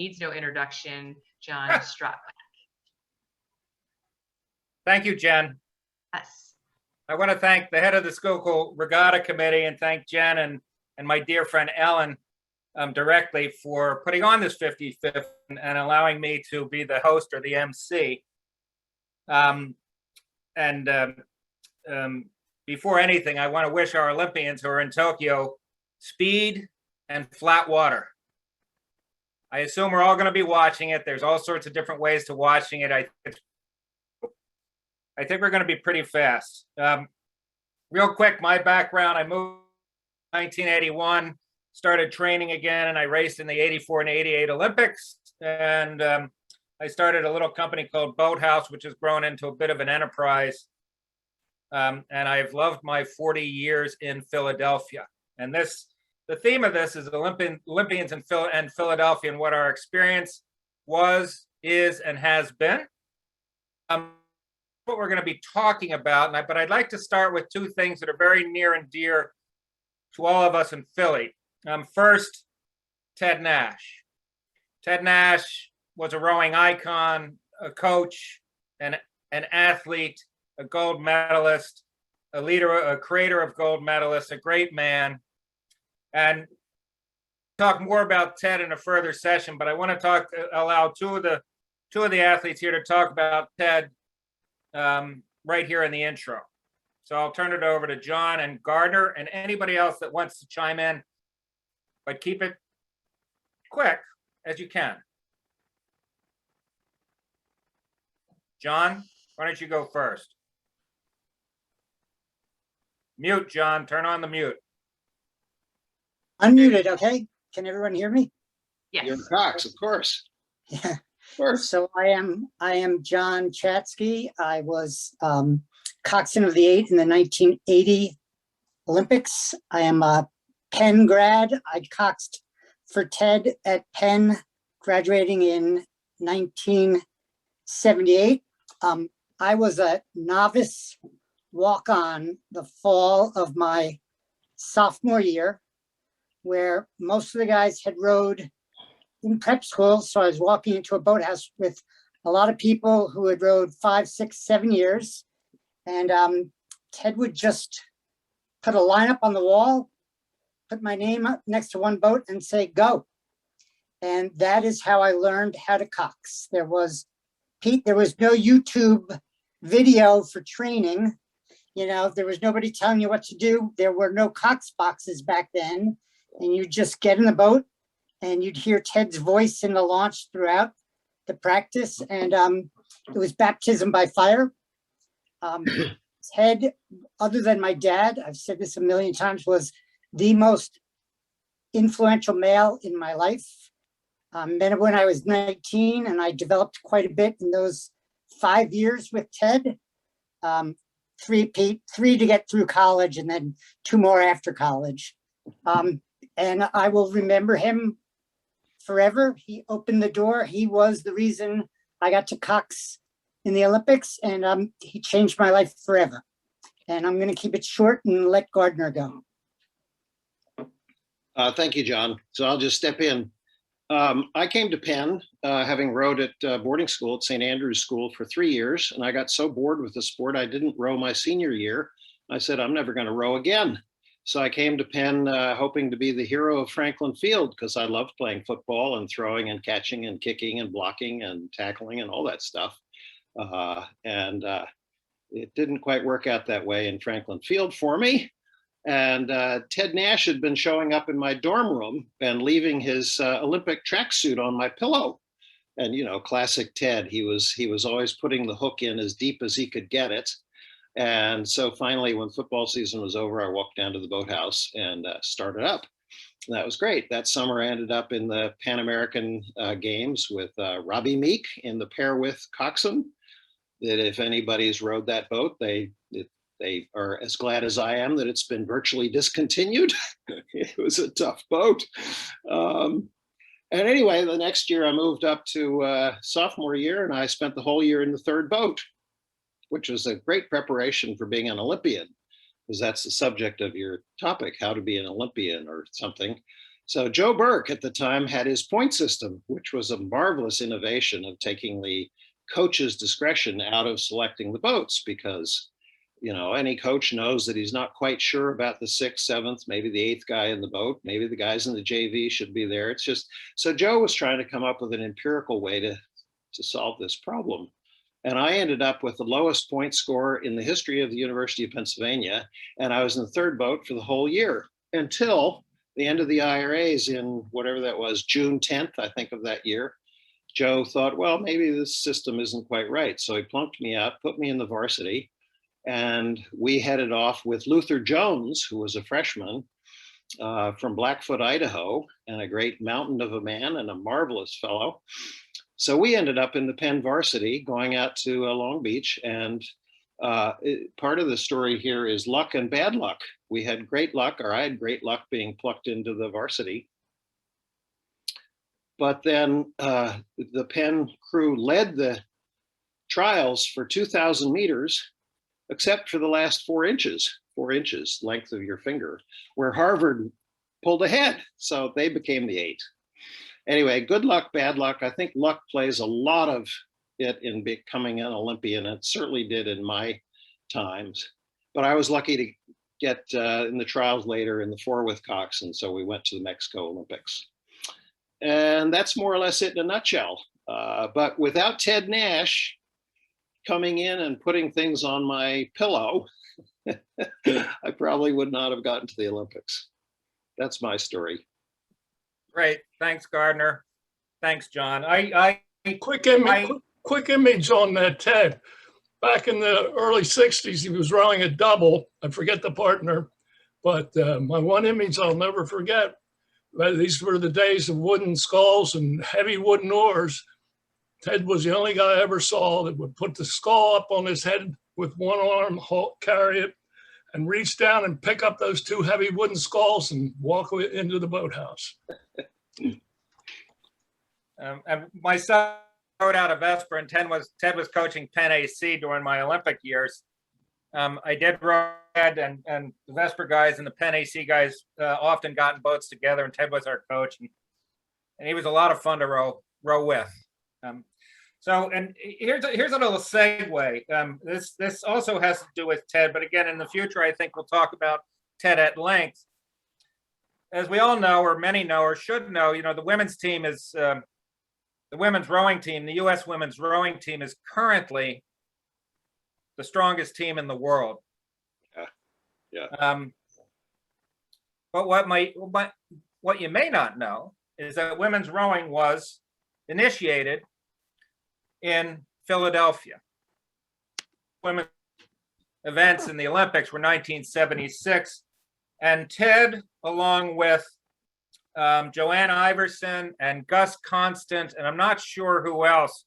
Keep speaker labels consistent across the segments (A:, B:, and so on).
A: needs no introduction, John Strotbeck.
B: Thank you, Jen.
A: Yes.
B: I want to thank the head of the Schuylkill Regatta Committee and thank Jen and my dear friend Ellen directly for putting on this 55th and allowing me to be the host or the MC. Before anything, I want to wish our Olympians who are in Tokyo speed and flat water. I assume we're all going to be watching it. There's all sorts of different ways to watching it. I think we're going to be pretty fast. Real quick, my background, I moved in 1981, started training again, and I raced in the 84 and 88 Olympics. And I started a little company called Boathouse, which has grown into a bit of an enterprise. And I've loved my 40 years in Philadelphia. And the theme of this is Olympians in Philadelphia and what our experience was, is, and has been. What we're going to be talking about, but I'd like to start with two things that are very near and dear to all of us in Philly. First, Ted Nash. Ted Nash was a rowing icon, a coach, an athlete, a gold medalist, a leader, a creator of gold medalists, a great man. And talk more about Ted in a further session, but I want to allow two of the athletes here to talk about Ted right here in the intro. So I'll turn it over to John and Gardner and anybody else that wants to chime in, but keep it quick as you can. John, why don't you go first? Mute, John, turn on the mute.
C: Unmuted, okay? Can everyone hear me?
A: Yes.
D: You're Cox, of course.
C: Yeah.
D: Of course.
C: So I am John Chatzky. I was coxswain of the 8 in the 1980 Olympics. I am a Penn grad. I coxed for Ted at Penn, graduating in 1978. I was a novice walk-on the fall of my sophomore year, where most of the guys had rowed in prep school. So I was walking into a boathouse with a lot of people who had rowed 5, 6, 7 years. And Ted would just put a lineup on the wall, put my name up next to one boat and say, go. And that is how I learned how to cox. There was no YouTube video for training. You know, there was nobody telling you what to do. There were no cox boxes back then. And you just get in the boat and you'd hear Ted's voice in the launch throughout the practice. And it was baptism by fire. Ted, other than my dad, I've said this a million times, was the most influential male in my life. Then when I was 19 and I developed quite a bit in those 5 years with Ted, 3 to get through college and then 2 more after college. And I will remember him forever. He opened the door. He was the reason I got to cox in the Olympics, and he changed my life forever. And I'm going to keep it short and let Gardner go.
D: Thank you, John. So I'll just step in. I came to Penn, having rowed at boarding school at St. Andrew's School for 3 years, and I got so bored with the sport, I didn't row my senior year. I said, I'm never going to row again. So I came to Penn hoping to be the hero of Franklin Field because I loved playing football and throwing and catching and kicking and blocking and tackling and all that stuff. It didn't quite work out that way in Franklin Field for me. And Ted Nash had been showing up in my dorm room and leaving his Olympic tracksuit on my pillow. And, you know, classic Ted, he was always putting the hook in as deep as he could get it. And so finally, when football season was over, I walked down to the boathouse and started up. And that was great. That summer, I ended up in the Pan American Games with Robbie Meek in the pair with coxswain. That if anybody's rowed that boat, they are as glad as I am that it's been virtually discontinued. It was a tough boat. And anyway, the next year I moved up to sophomore year and I spent the whole year in the third boat, which was a great preparation for being an Olympian, because that's the subject of your topic, how to be an Olympian or something. So Joe Burke at the time had his point system, which was a marvelous innovation of taking the coach's discretion out of selecting the boats, because any coach knows that he's not quite sure about the 6th, 7th, maybe the 8th guy in the boat, maybe the guys in the JV should be there. It's just, so Joe was trying to come up with an empirical way to solve this problem. And I ended up with the lowest point score in the history of the University of Pennsylvania. And I was in the 3rd boat for the whole year until the end of the IRAs in whatever that was, June 10th, I think, of that year. Joe thought, well, maybe this system isn't quite right. So he plunked me out, put me in the varsity. And we headed off with Luther Jones, who was a freshman from Blackfoot, Idaho, and a great mountain of a man and a marvelous fellow. So we ended up in the Penn varsity going out to Long Beach. And part of the story here is luck and bad luck. We had great luck, or I had great luck being plucked into the varsity. But then the Penn crew led the trials for 2,000 meters, except for the last 4 inches length of your finger, where Harvard pulled ahead. So they became the 8. Anyway, good luck, bad luck. I think luck plays a lot of it in becoming an Olympian. It certainly did in my times. But I was lucky to get in the trials later in the 4 with coxswain. So we went to the Mexico Olympics. And that's more or less it in a nutshell. But without Ted Nash coming in and putting things on my pillow, I probably would not have gotten to the Olympics. That's my story.
B: Great. Thanks, Gardner. Thanks, John.
E: Quick image on that Ted. Back in the early 60s, he was rowing a double. I forget the partner, but my one image I'll never forget. These were the days of wooden sculls and heavy wooden oars. Ted was the only guy I ever saw that would put the scull up on his head with one arm, carry it, and reach down and pick up those 2 heavy wooden sculls and walk into the boathouse.
B: And my son rode out of Vesper, and Ted was coaching Penn AC during my Olympic years. I did row and the Vesper guys and the Penn AC guys often got in boats together, and Ted was our coach, and he was a lot of fun to row with. And here's a little segue. This also has to do with Ted, but again, in the future, I think we'll talk about Ted at length. As we all know, or many know, or should know, the women's team is the women's rowing team. The U.S. women's rowing team is currently the strongest team in the world.
D: Yeah.
B: But what you may not know is that women's rowing was initiated in Philadelphia. Women's events in the Olympics were 1976, and Ted, along with Joanne Iverson and Gus Constant, and I'm not sure who else,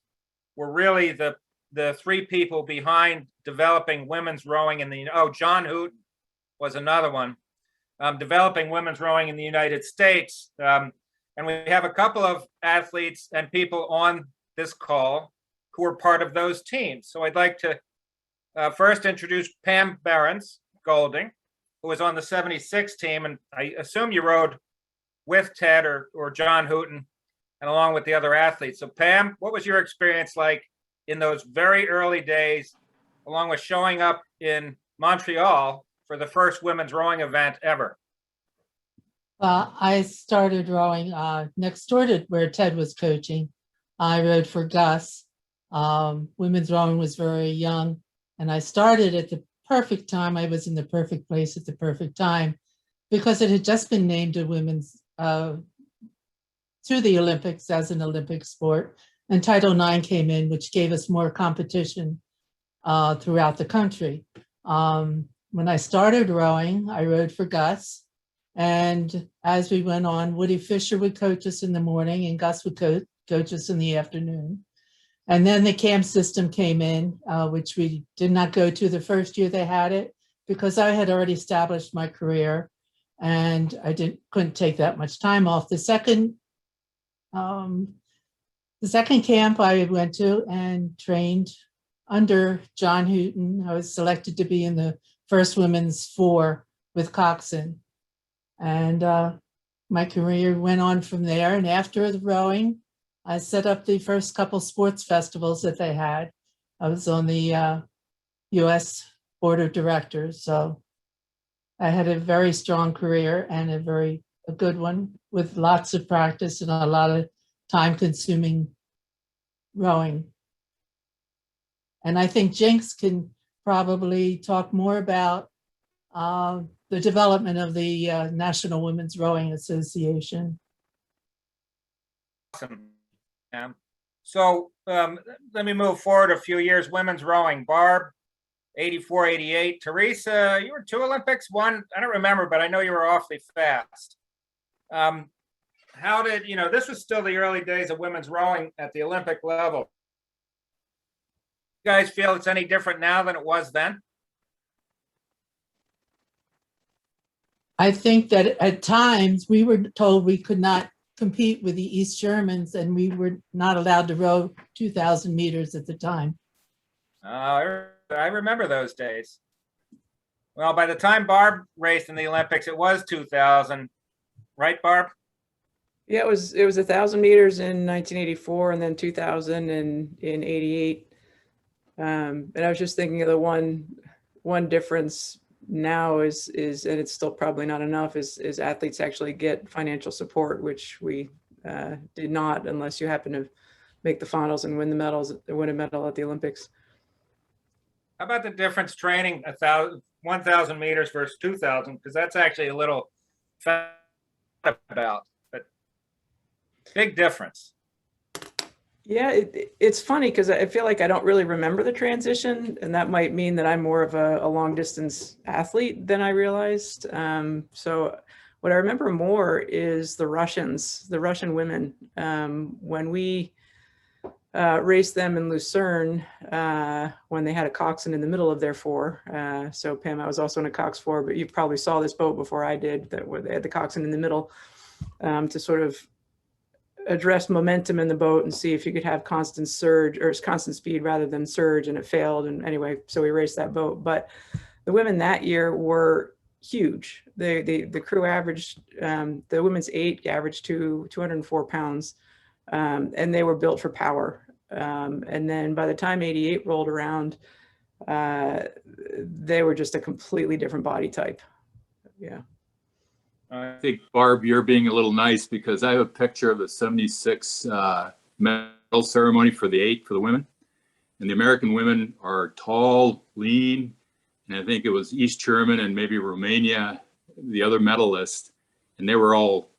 B: were really the 3 people behind developing women's rowing in John Hooton was another one, developing women's rowing in the United States. And we have a couple of athletes and people on this call who were part of those teams. So I'd like to first introduce Pam Behrens-Golden, who was on the 76 team. And I assume you rowed with Ted or John Hooton and along with the other athletes. So Pam, what was your experience like in those very early days, along with showing up in Montreal for the first women's rowing event ever?
F: I started rowing next door to where Ted was coaching. I rowed for Gus. Women's rowing was very young, and I started at the perfect time. I was in the perfect place at the perfect time because it had just been named a women's through the Olympics as an Olympic sport, and Title IX came in, which gave us more competition throughout the country. When I started rowing, I rowed for Gus. And as we went on, Woody Fisher would coach us in the morning and Gus would coach us in the afternoon. And then the camp system came in, which we did not go to the first year they had it because I had already established my career and I couldn't take that much time off. The second camp I went to and trained under John Hooton. I was selected to be in the first women's 4 with coxswain. And my career went on from there. And after the rowing, I set up the first couple sports festivals that they had. I was on the US Board of Directors. So I had a very strong career and a good one with lots of practice and a lot of time consuming rowing. And I think Jinx can probably talk more about the development of the National Women's Rowing Association.
B: Awesome. So let me move forward a few years. Women's rowing, Barb, 84, 88. Teresa, you were 2 Olympics, 1, I don't remember, but I know you were awfully fast. How did, this was still the early days of women's rowing at the Olympic level. You guys feel it's any different now than it was then?
F: I think that at times we were told we could not compete with the East Germans and we were not allowed to row 2,000 meters at the time.
B: I remember those days. Well, by the time Barb raced in the Olympics, it was 2,000, right, Barb?
G: Yeah, it was 1,000 meters in 1984 and then 2,000 in 88. And I was just thinking of the one difference now is, and it's still probably not enough, is athletes actually get financial support, which we did not unless you happen to make the finals and win a medal at the Olympics.
B: How about the difference training 1,000 meters versus 2,000? Because that's actually a little about, but big difference.
G: Yeah, it's funny because I feel like I don't really remember the transition, and that might mean that I'm more of a long distance athlete than I realized. So what I remember more is the Russian women. When we raced them in Lucerne, when they had a coxswain in the middle of their 4. So Pam, I was also in a cox 4, but you probably saw this boat before I did, where they had the coxswain in the middle to sort of address momentum in the boat and see if you could have constant surge or constant speed rather than surge, and it failed. And anyway, so we raced that boat. But the women that year were huge. The crew averaged, the women's 8 averaged 204 pounds, and they were built for power. And then by the time 88 rolled around, they were just a completely different body type. Yeah.
H: I think, Barb, you're being a little nice because I have a picture of the 76 medal ceremony for the 8 for the women. And the American women are tall, lean, and I think it was East German and maybe Romania, the other medalists, and they were all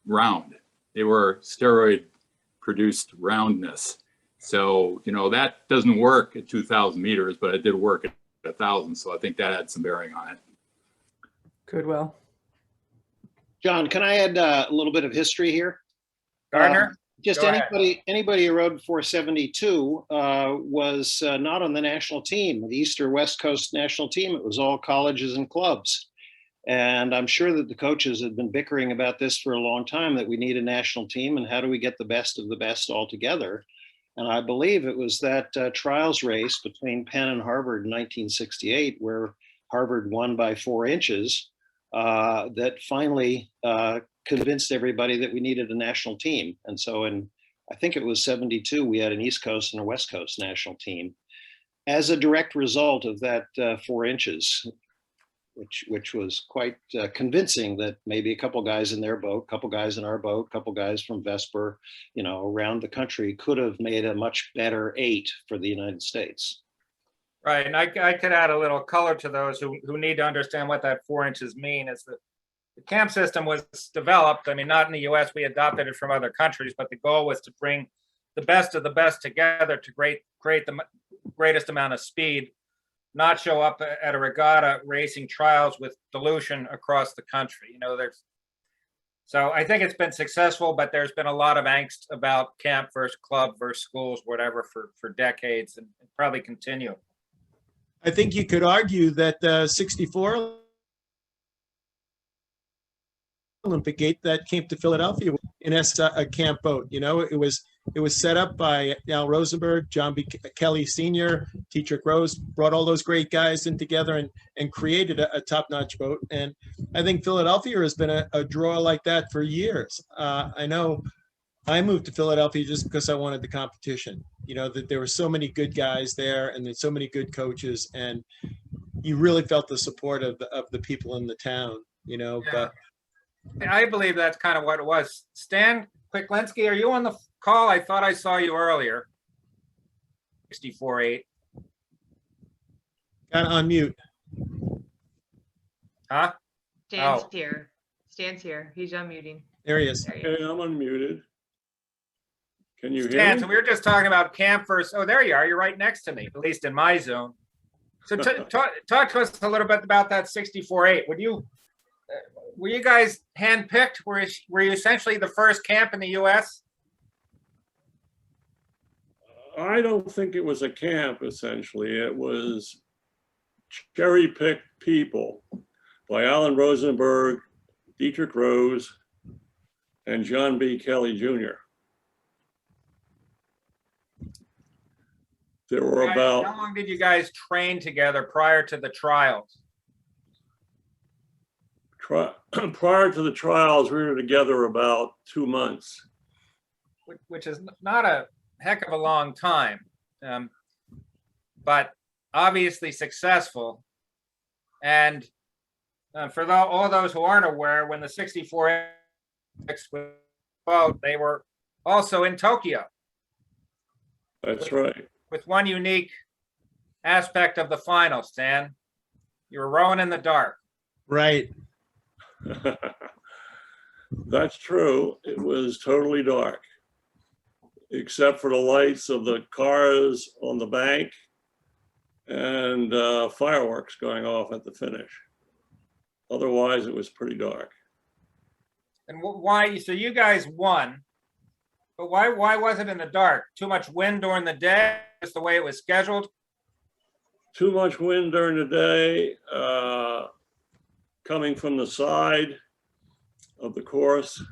H: round. They were steroid-produced roundness. So, that doesn't work at 2,000 meters, but it did work at 1,000. So I think that had some bearing on it.
G: Could well.
D: John, can I add a little bit of history here?
B: Gardner?
D: Just
B: Go ahead.
D: anybody who rode 472 was not on the national team, the East or West Coast national team. It was all colleges and clubs. And I'm sure that the coaches had been bickering about this for a long time, that we need a national team and how do we get the best of the best all together. And I believe it was that trials race between Penn and Harvard in 1968, where Harvard won by 4 inches, that finally convinced everybody that we needed a national team. And so I think it was 72, we had an East Coast and a West Coast national team as a direct result of that 4 inches, which was quite convincing that maybe a couple guys in their boat, couple guys in our boat, couple guys from Vesper, around the country could have made a much better 8 for the United States.
B: Right, and I could add a little color to those who need to understand what that 4 inches mean. Is that the camp system was developed, I mean, not in the US, we adopted it from other countries, but the goal was to bring the best of the best together to create the greatest amount of speed, not show up at a regatta racing trials with dilution across the country. So I think it's been successful, but there's been a lot of angst about camp versus club versus schools, whatever, for decades, and probably continue.
I: I think you could argue that 64 Olympic gate that came to Philadelphia in a camp boat. You know, it was set up by Al Rosenberg, John B. Kelly Sr., Dietrich Rose, brought all those great guys in together and created a top-notch boat. And I think Philadelphia has been a draw like that for years. I know I moved to Philadelphia just because I wanted the competition. You know, that there were so many good guys there and there's so many good coaches, and you really felt the support of the people in the town, you know.
B: Yeah. But I believe that's kind of what it was. Stan Clwikinski, are you on the call? I thought I saw you earlier. 64-8.
I: Got to unmute.
B: Huh?
A: Stan's
B: Oh.
A: here. Stan's here. He's unmuting.
I: There he is.
A: There you
E: Okay, I'm unmuted. Can you hear
B: Stan,
E: me?
B: so we were just talking about campers. Oh, there you are. You're right next to me, at least in my zone. So talk to us a little bit about that 64-8. Were you guys handpicked? Were you essentially the first camp in the U.S.?
E: I don't think it was a camp, essentially. It was cherry-picked people by Alan Rosenberg, Dietrich Rose, and John B. Kelly Jr. There were about,
B: How long did you guys train together prior to the trials?
E: prior to the trials, we were together about 2 months.
B: Which is not a heck of a long time, but obviously successful. And for all those who aren't aware, when the 64 boat, they were also in Tokyo.
E: That's right.
B: With one unique aspect of the final, Stan. You were rowing in the dark.
I: Right.
E: That's true. It was totally dark, except for the lights of the cars on the bank and fireworks going off at the finish. Otherwise, it was pretty dark.
B: And why? So you guys won, but why was it in the dark? Too much wind during the day? Just the way it was scheduled?
E: Too much wind during the day, coming from the side of the course.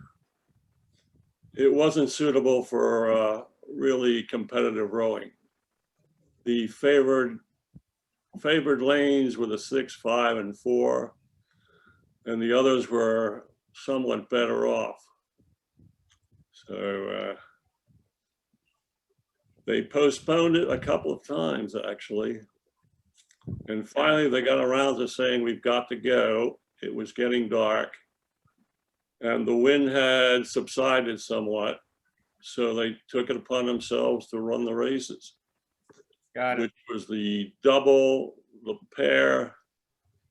E: It wasn't suitable for really competitive rowing. The favored lanes were the 6, 5, and 4, and the others were somewhat better off. So they postponed it a couple of times, actually. And finally, they got around to saying, we've got to go. It was getting dark. And the wind had subsided somewhat. So they took it upon themselves to run the races.
B: Got it.
E: Which was the double, the pair,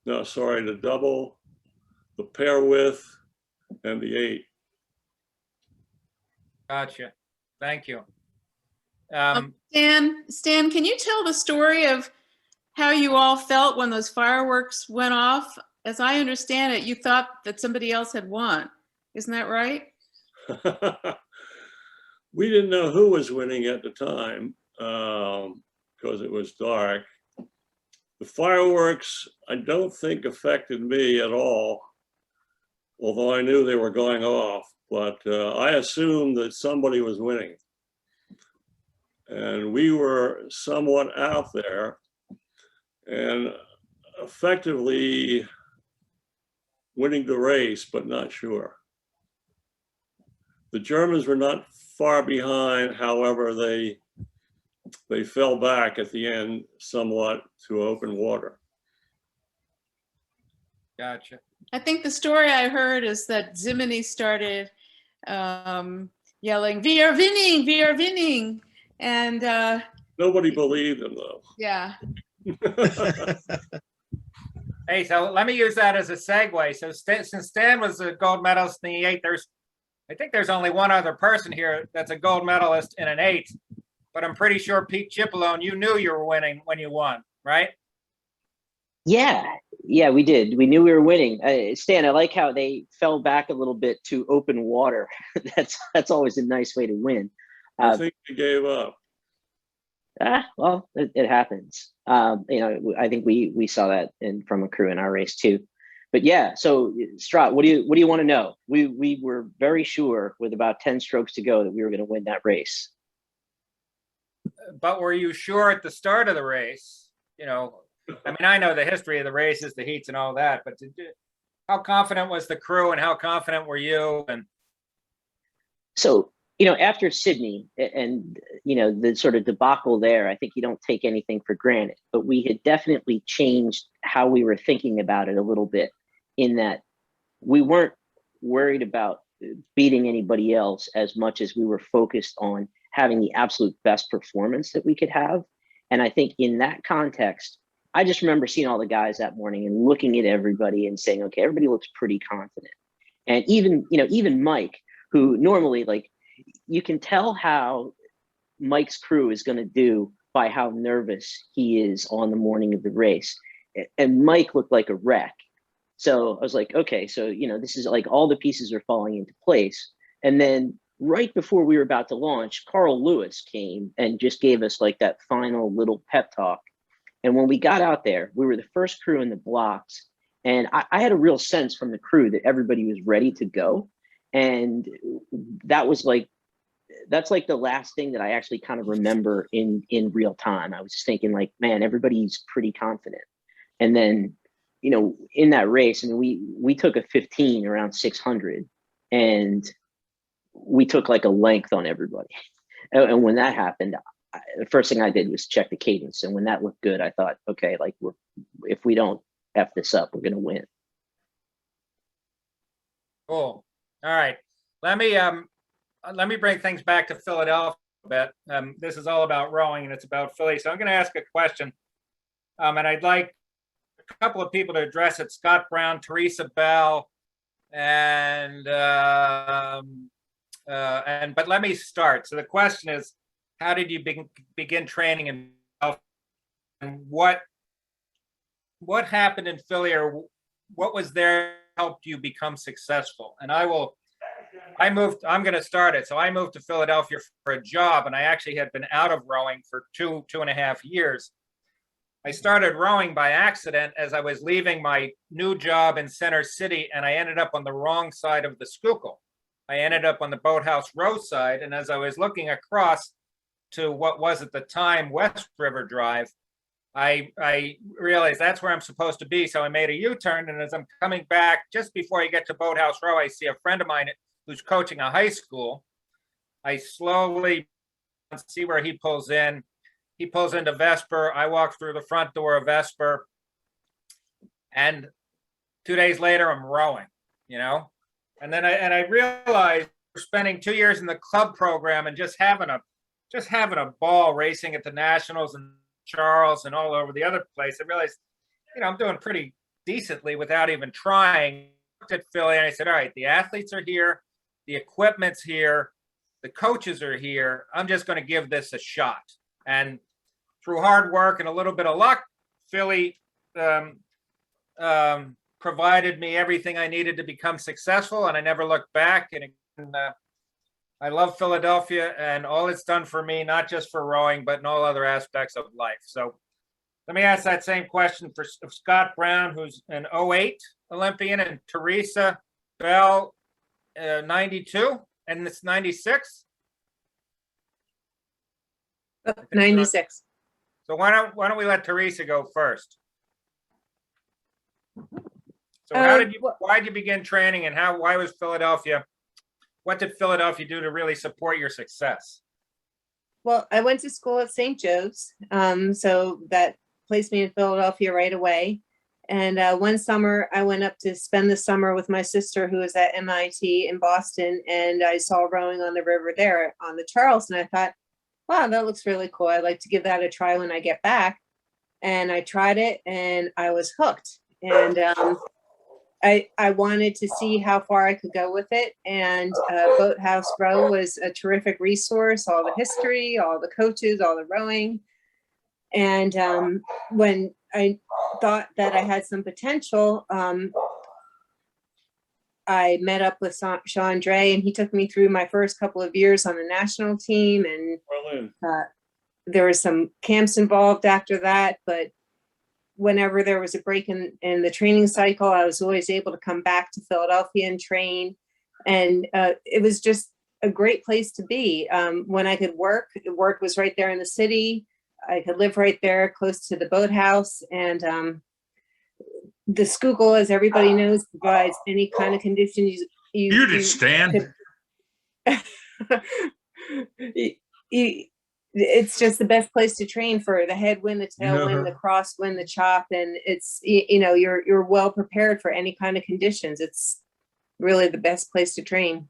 E: no, sorry, the double, the pair width, and the 8.
B: Gotcha. Thank you.
J: Stan, can you tell the story of how you all felt when those fireworks went off? As I understand it, you thought that somebody else had won. Isn't that right?
E: We didn't know who was winning at the time because it was dark. The fireworks, I don't think affected me at all, although I knew they were going off. But I assumed that somebody was winning. And we were somewhat out there and effectively winning the race, but not sure. The Germans were not far behind. However, they fell back at the end somewhat to open water.
B: Gotcha.
J: I think the story I heard is that Zimini started yelling, "We are winning, we are winning." And
E: nobody believed him, though.
J: Yeah.
B: Hey, so let me use that as a segue. So since Stan was a gold medalist in the 8, I think there's only one other person here that's a gold medalist in an 8, but I'm pretty sure Pete Cipollone, you knew you were winning when you won, right?
K: Yeah, we did. We knew we were winning. Stan, I like how they fell back a little bit to open water. That's always a nice way to win.
E: I think they gave up.
K: Well, it happens. I think we saw that from a crew in our race too. But yeah, so Strot, what do you want to know? We were very sure with about 10 strokes to go that we were going to win that race.
B: But were you sure at the start of the race? You know, I mean, I know the history of the races, the heats and all that, but how confident was the crew and how confident were you? And
K: so, you know, after Sydney and, you know, the sort of debacle there, I think you don't take anything for granted, but we had definitely changed how we were thinking about it a little bit, in that we weren't worried about beating anybody else as much as we were focused on having the absolute best performance that we could have. And I think in that context, I just remember seeing all the guys that morning and looking at everybody and saying, okay, everybody looks pretty confident. And even, you know, even Mike, who normally, like, you can tell how Mike's crew is going to do by how nervous he is on the morning of the race. And Mike looked like a wreck. So I was like, okay, so, you know, this is like all the pieces are falling into place. And then right before we were about to launch, Carl Lewis came and just gave us like that final little pep talk. And when we got out there, we were the first crew in the blocks. And I had a real sense from the crew that everybody was ready to go. And that was like, that's like the last thing that I actually kind of remember in real time. I was just thinking like, man, everybody's pretty confident. And then, you know, in that race, I mean, we took a 15 around 600 and we took like a length on everybody. And when that happened, the first thing I did was check the cadence. And when that looked good, I thought, okay, like if we don't F this up, we're going to win.
B: cool. All right. Let me bring things back to Philadelphia a bit. This is all about rowing and it's about Philly. So I'm going to ask a question. And I'd like a couple of people to address it. Scott Brown, Teresa Bell, and but let me start. So the question is, how did you begin training in Philadelphia, and what happened in Philly, or what was there that helped you become successful? And I'm going to start it. So I moved to Philadelphia for a job, and I actually had been out of rowing for two and a half years. I started rowing by accident as I was leaving my new job in Center City, and I ended up on the wrong side of the Schuylkill. I ended up on the Boathouse row side, and as I was looking across to what was at the time West River Drive, I realized that's where I'm supposed to be. So I made a U-turn, and as I'm coming back, just before I get to Boathouse Row, I see a friend of mine who's coaching a high school. I slowly see where he pulls in. He pulls into Vesper. I walk through the front door of Vesper, and 2 days later, I'm rowing, you know? And then I realized we're spending 2 years in the club program and just having a ball racing at the Nationals and Charles and all over the other place. I realized, you know, I'm doing pretty decently without even trying. I looked at Philly and I said, all right, the athletes are here, the equipment's here, the coaches are here. I'm just going to give this a shot. And through hard work and a little bit of luck, Philly provided me everything I needed to become successful, and I never looked back. And I love Philadelphia and all it's done for me, not just for rowing, but in all other aspects of life. So let me ask that same question for Scott Brown, who's an 08 Olympian, and Teresa Bell, 92, and it's 96.
L: 96.
B: So why don't we let Teresa go first? So why did you begin training, and why was Philadelphia? What did Philadelphia do to really support your success?
L: Well, I went to school at St. Joe's, so that placed me in Philadelphia right away. And one summer, I went up to spend the summer with my sister, who was at MIT in Boston, and I saw rowing on the river there on the Charles, and I thought, wow, that looks really cool. I'd like to give that a try when I get back. And I tried it, and I was hooked. And I wanted to see how far I could go with it. And Boathouse Row was a terrific resource, all the history, all the coaches, all the rowing. And when I thought that I had some potential, I met up with Sean Dre, and he took me through my first couple of years on the national team. And there were some camps involved after that, but whenever there was a break in the training cycle, I was always able to come back to Philadelphia and train. And it was just a great place to be. When I could work, the work was right there in the city. I could live right there close to the Boathouse. And the Schuylkill, as everybody knows, provides any kind of conditions
M: You did stand.
L: It's just the best place to train for the headwind, the tailwind, the crosswind, the chop, and it's, you know, you're well prepared for any kind of conditions. It's really the best place to train.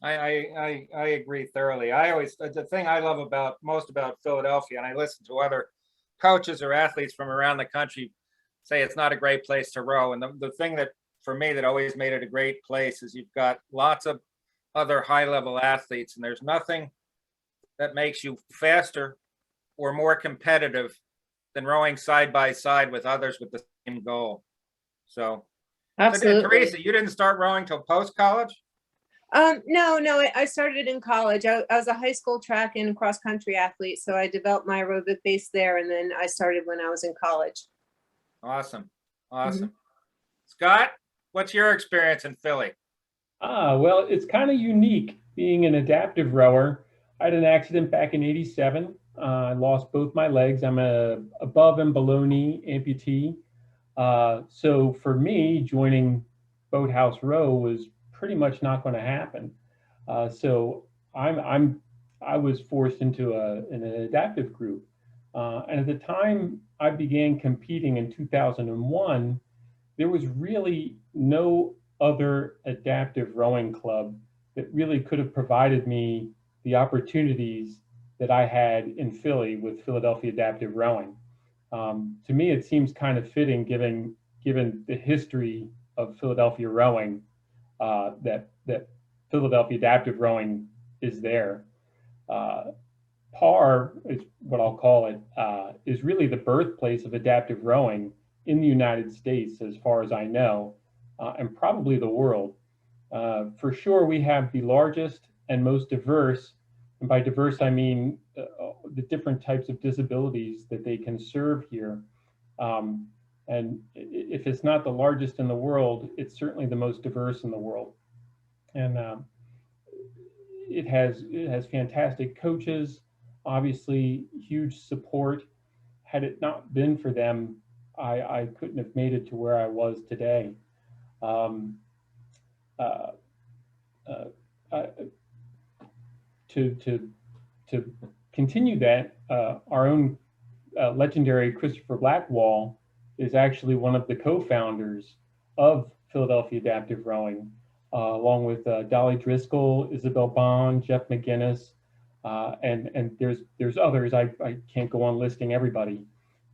B: I agree thoroughly. I always, the thing I love most about Philadelphia, and I listen to other coaches or athletes from around the country say it's not a great place to row. And the thing that, for me, that always made it a great place is you've got lots of other high-level athletes, and there's nothing that makes you faster or more competitive than rowing side by side with others with the same goal. So,
L: absolutely.
B: Teresa, you didn't start rowing till post-college?
L: No, I started in college. I was a high school track and cross country athlete, so I developed my aerobic base there, and then I started when I was in college.
B: Awesome. Scott, what's your experience in Philly?
N: Well, it's kind of unique being an adaptive rower. I had an accident back in '87. I lost both my legs. I'm a above and below knee amputee. So for me, joining Boathouse Row was pretty much not going to happen. So I was forced into an adaptive group. And at the time I began competing in 2001, there was really no other adaptive rowing club that really could have provided me the opportunities that I had in Philly with Philadelphia Adaptive Rowing. To me, it seems kind of fitting given the history of Philadelphia rowing, that Philadelphia Adaptive Rowing is there. PAR is what I'll call it, is really the birthplace of adaptive rowing in the United States, as far as I know, and probably the world. For sure, we have the largest and most diverse, and by diverse I mean the different types of disabilities that they can serve here. And if it's not the largest in the world, it's certainly the most diverse in the world. And it has fantastic coaches, obviously huge support. Had it not been for them, I couldn't have made it to where I was today. To continue that, our own legendary Christopher Blackwall is actually one of the co-founders of Philadelphia Adaptive Rowing, along with Dolly Driscoll, Isabel Bond, Jeff McGinnis, and there's others. I can't go on listing everybody,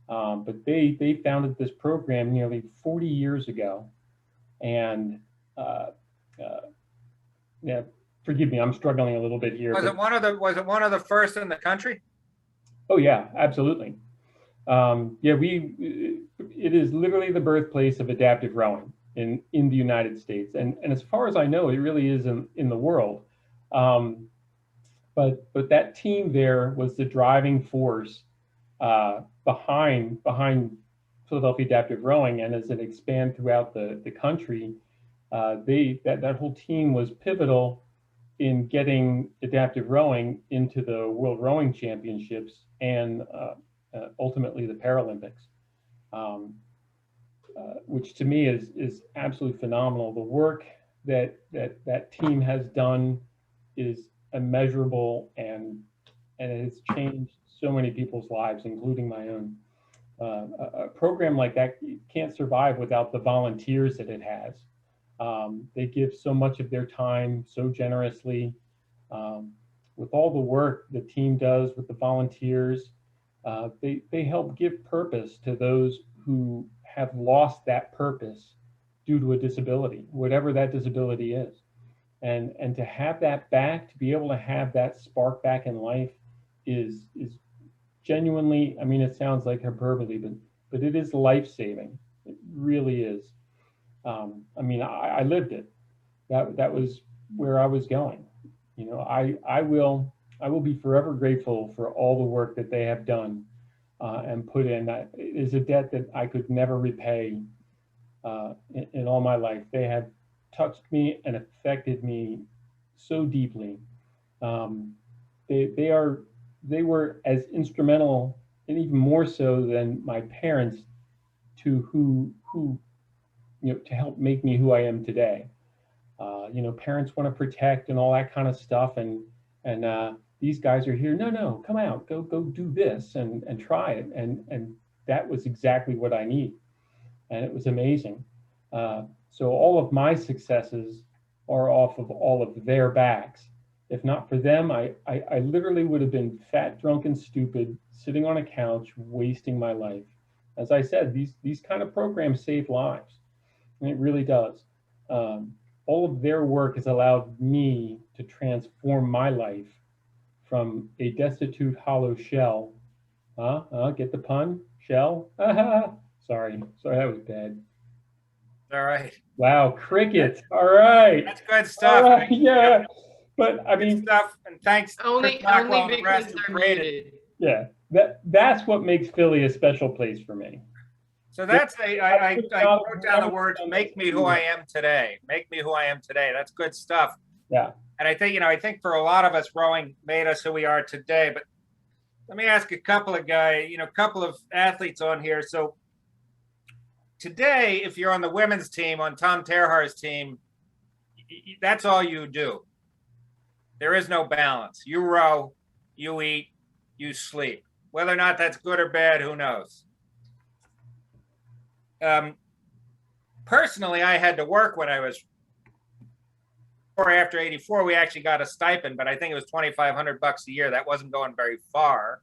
N: but they founded this program nearly 40 years ago, and yeah, forgive me, I'm struggling a little bit here.
B: Was it one of the first in the country?
N: Oh yeah, absolutely. Yeah, it is literally the birthplace of adaptive rowing in the United States, and as far as I know, it really is in the world. But that team there was the driving force behind Philadelphia Adaptive Rowing, and as it expanded throughout the country, that whole team was pivotal in getting adaptive rowing into the World Rowing Championships and ultimately the Paralympics, which to me is absolutely phenomenal. The work that team has done is immeasurable, and it has changed so many people's lives, including my own. A program like that can't survive without the volunteers that it has. They give so much of their time so generously. With all the work the team does with the volunteers, they help give purpose to those who have lost that purpose due to a disability, whatever that disability is. And to have that back, to be able to have that spark back in life is genuinely, I mean, it sounds like hyperbole, but it is life-saving. It really is. I mean, I lived it. That was where I was going. You know, I will be forever grateful for all the work that they have done and put in. That is a debt that I could never repay in all my life. They have touched me and affected me so deeply. They were as instrumental, and even more so than my parents, to to help make me who I am today. Parents want to protect and all that kind of stuff, and these guys are here. No, come out, go do this and try it, and that was exactly what I need, and it was amazing. So all of my successes are off of all of their backs. If not for them, I literally would have been fat, drunk, and stupid, sitting on a couch, wasting my life. As I said, these kind of programs save lives, and it really does. All of their work has allowed me to transform my life from a destitute, hollow shell. Get the pun? Shell? Sorry, that was bad.
B: All right.
N: Wow, crickets. All right.
B: That's good stuff.
N: All right, yeah. But I mean,
B: stuff, and thanks
A: Only
B: Blackwall and the
A: because
B: rest who
A: they're
B: created.
A: muted.
N: yeah, that's what makes Philly a special place for me.
B: So that's I wrote down the words "make me who I am today." Make me who I am today. That's good stuff.
N: Yeah.
B: And I think for a lot of us, rowing made us who we are today. But let me ask a couple of couple of athletes on here. So today, if you're on the women's team, on Tom Terhar's team, that's all you do. There is no balance. You row, you eat, you sleep. Whether or not that's good or bad, who knows? Personally, I had to work when I was, or after 84, we actually got a stipend, but I think it was $2,500 a year. That wasn't going very far.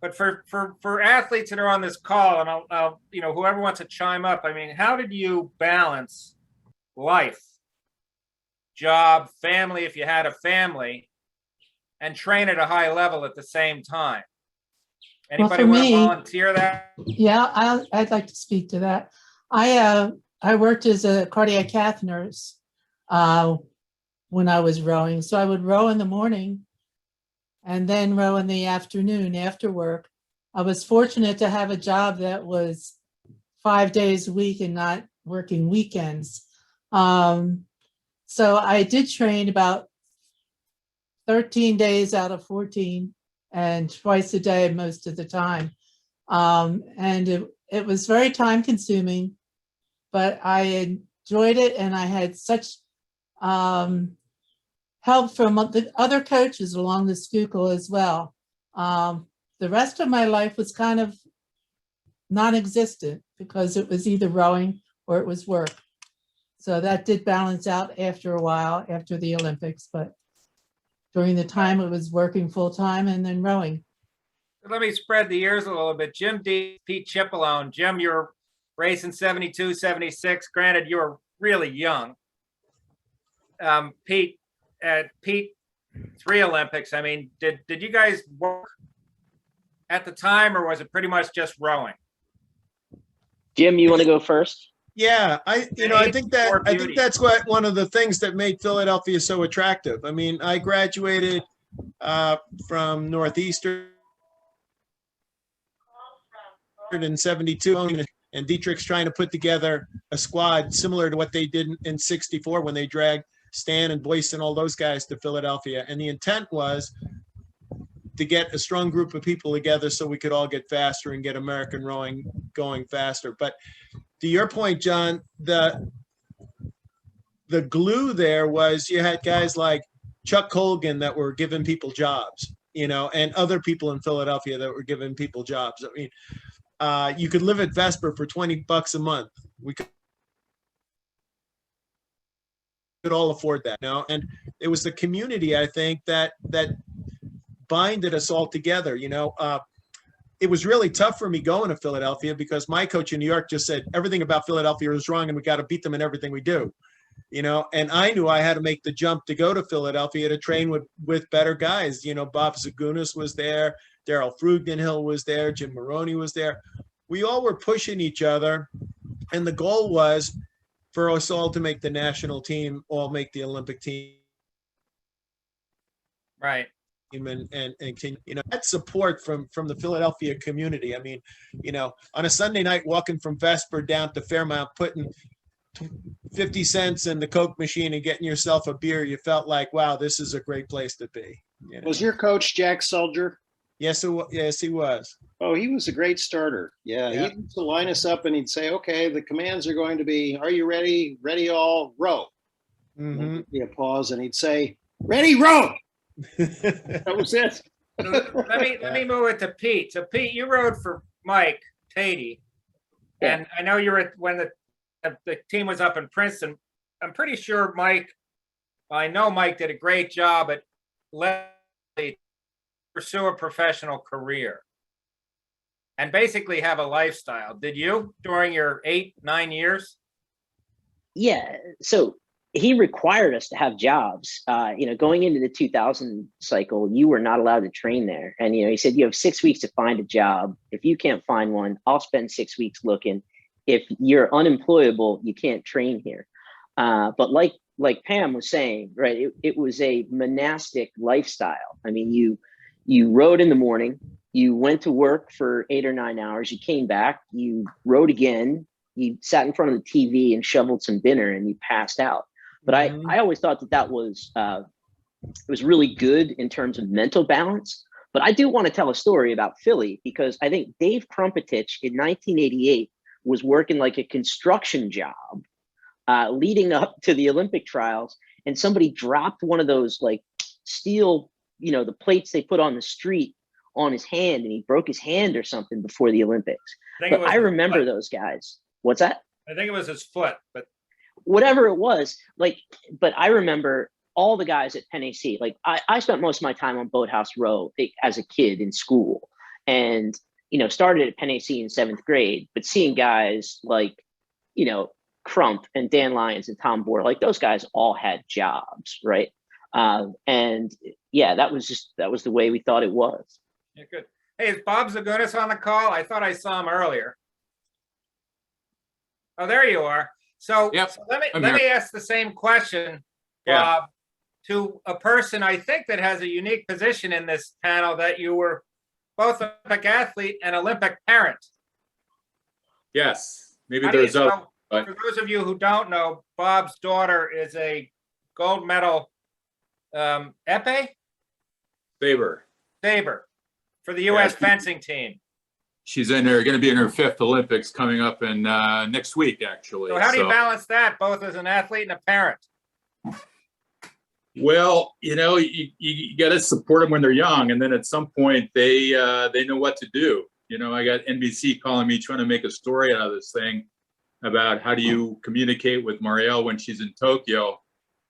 B: But for athletes that are on this call, and I'll whoever wants to chime up, I mean, how did you balance life, job, family, if you had a family, and train at a high level at the same time? Anybody want to volunteer that?
F: Yeah, I'd like to speak to that. I worked as a cardiac cath nurse when I was rowing. So I would row in the morning and then row in the afternoon after work. I was fortunate to have a job that was 5 days a week and not working weekends. So I did train about 13 days out of 14 and twice a day most of the time. And it was very time consuming, but I enjoyed it, and I had such help from the other coaches along the Schuylkill as well. The rest of my life was kind of non-existent because it was either rowing or it was work. So that did balance out after a while, after the Olympics, but during the time it was working full time and then rowing.
B: Let me spread the ears a little bit. Jim Dietz, Pete Cipollone. Jim, you were racing 72, 76. Granted, you were really young. Pete, 3 Olympics. I mean, did you guys work at the time, or was it pretty much just rowing?
K: Jim, you want to go first?
I: Yeah, I think that's one of the things that made Philadelphia so attractive. I mean, I graduated from Northeastern in 72, and Dietrich's trying to put together a squad similar to what they did in 64 when they dragged Stan and Boyce and all those guys to Philadelphia. And the intent was to get a strong group of people together so we could all get faster and get American rowing going faster. But to your point, John, the glue there was you had guys like Chuck Colgan that were giving people jobs, and other people in Philadelphia that were giving people jobs. I mean, you could live at Vesper for $20 a month. We could all afford that, and it was the community, I think, that binded us all together. It was really tough for me going to Philadelphia because my coach in New York just said everything about Philadelphia is wrong and we got to beat them in everything we do, and I knew I had to make the jump to go to Philadelphia to train with better guys. Bob Zagunis was there, Daryl Frugdenhill was there, Jim Maroney was there. We all were pushing each other, and the goal was for us all to make the national team, all make the Olympic team.
B: Right.
I: and can, that support from the Philadelphia community. I mean, on a Sunday night, walking from Vesper down to Fairmount, putting 50 cents in the Coke machine and getting yourself a beer, you felt like, wow, this is a great place to be.
D: Was your coach Jack Soldier?
I: Yes, he was.
D: Oh, he was a great starter. Yeah,
I: Yeah.
D: he used to line us up and he'd say, okay, the commands are going to be, are you ready? Ready, all, row.
I: Mm-hmm.
D: There'd be a pause and he'd say, ready, row. That was it.
B: Let me move it to Pete. So Pete, you rode for Mike Tatey, and I know you were when the team was up in Princeton. I'm pretty sure I know Mike did a great job at letting you pursue a professional career and basically have a lifestyle. Did you during your 8-9 years?
K: Yeah. So he required us to have jobs. Going into the 2000 cycle, you were not allowed to train there. And, he said, you have 6 weeks to find a job. If you can't find one, I'll spend 6 weeks looking. If you're unemployable, you can't train here. But like Pam was saying, right, it was a monastic lifestyle. I mean, you rode in the morning, you went to work for 8 or 9 hours, you came back, you rode again, you sat in front of the TV and shoveled some dinner and you passed out. But I always thought that was it was really good in terms of mental balance. But I do want to tell a story about Philly, because I think Dave Krumpetich in 1988 was working like a construction job leading up to the Olympic trials, and somebody dropped one of those like steel, the plates they put on the street on his hand, and he broke his hand or something before the Olympics. But I remember those guys. What's that?
B: I think it was his foot, but
K: whatever it was, but I remember all the guys at Penn AC. Like I spent most of my time on Boathouse Row as a kid in school, and started at Penn AC in 7th grade, but seeing guys like Crump and Dan Lyons and Tom Bohr, like those guys all had jobs, right? And yeah, that was the way we thought it was.
B: Yeah, good. Hey, is Bob Zagunis on the call? I thought I saw him earlier. Oh, there you are. So,
H: Yep,
B: so let
H: I'm
B: me
H: here.
B: ask the same question,
H: Yeah.
B: Bob, to a person I think that has a unique position in this panel, that you were both Olympic athlete and Olympic parent.
H: Yes, maybe
B: How do you-
H: there's other.
B: so, for those of you who don't know, Bob's daughter is a gold medal épée saber for the U.S. fencing team.
H: She's in there, going to be in her 5th Olympics coming up in next week, actually.
B: So how do you balance that, both as an athlete and a parent?
H: Well, you got to support them when they're young, and then at some point they know what to do. I got NBC calling me trying to make a story out of this thing about how do you communicate with Marielle when she's in Tokyo,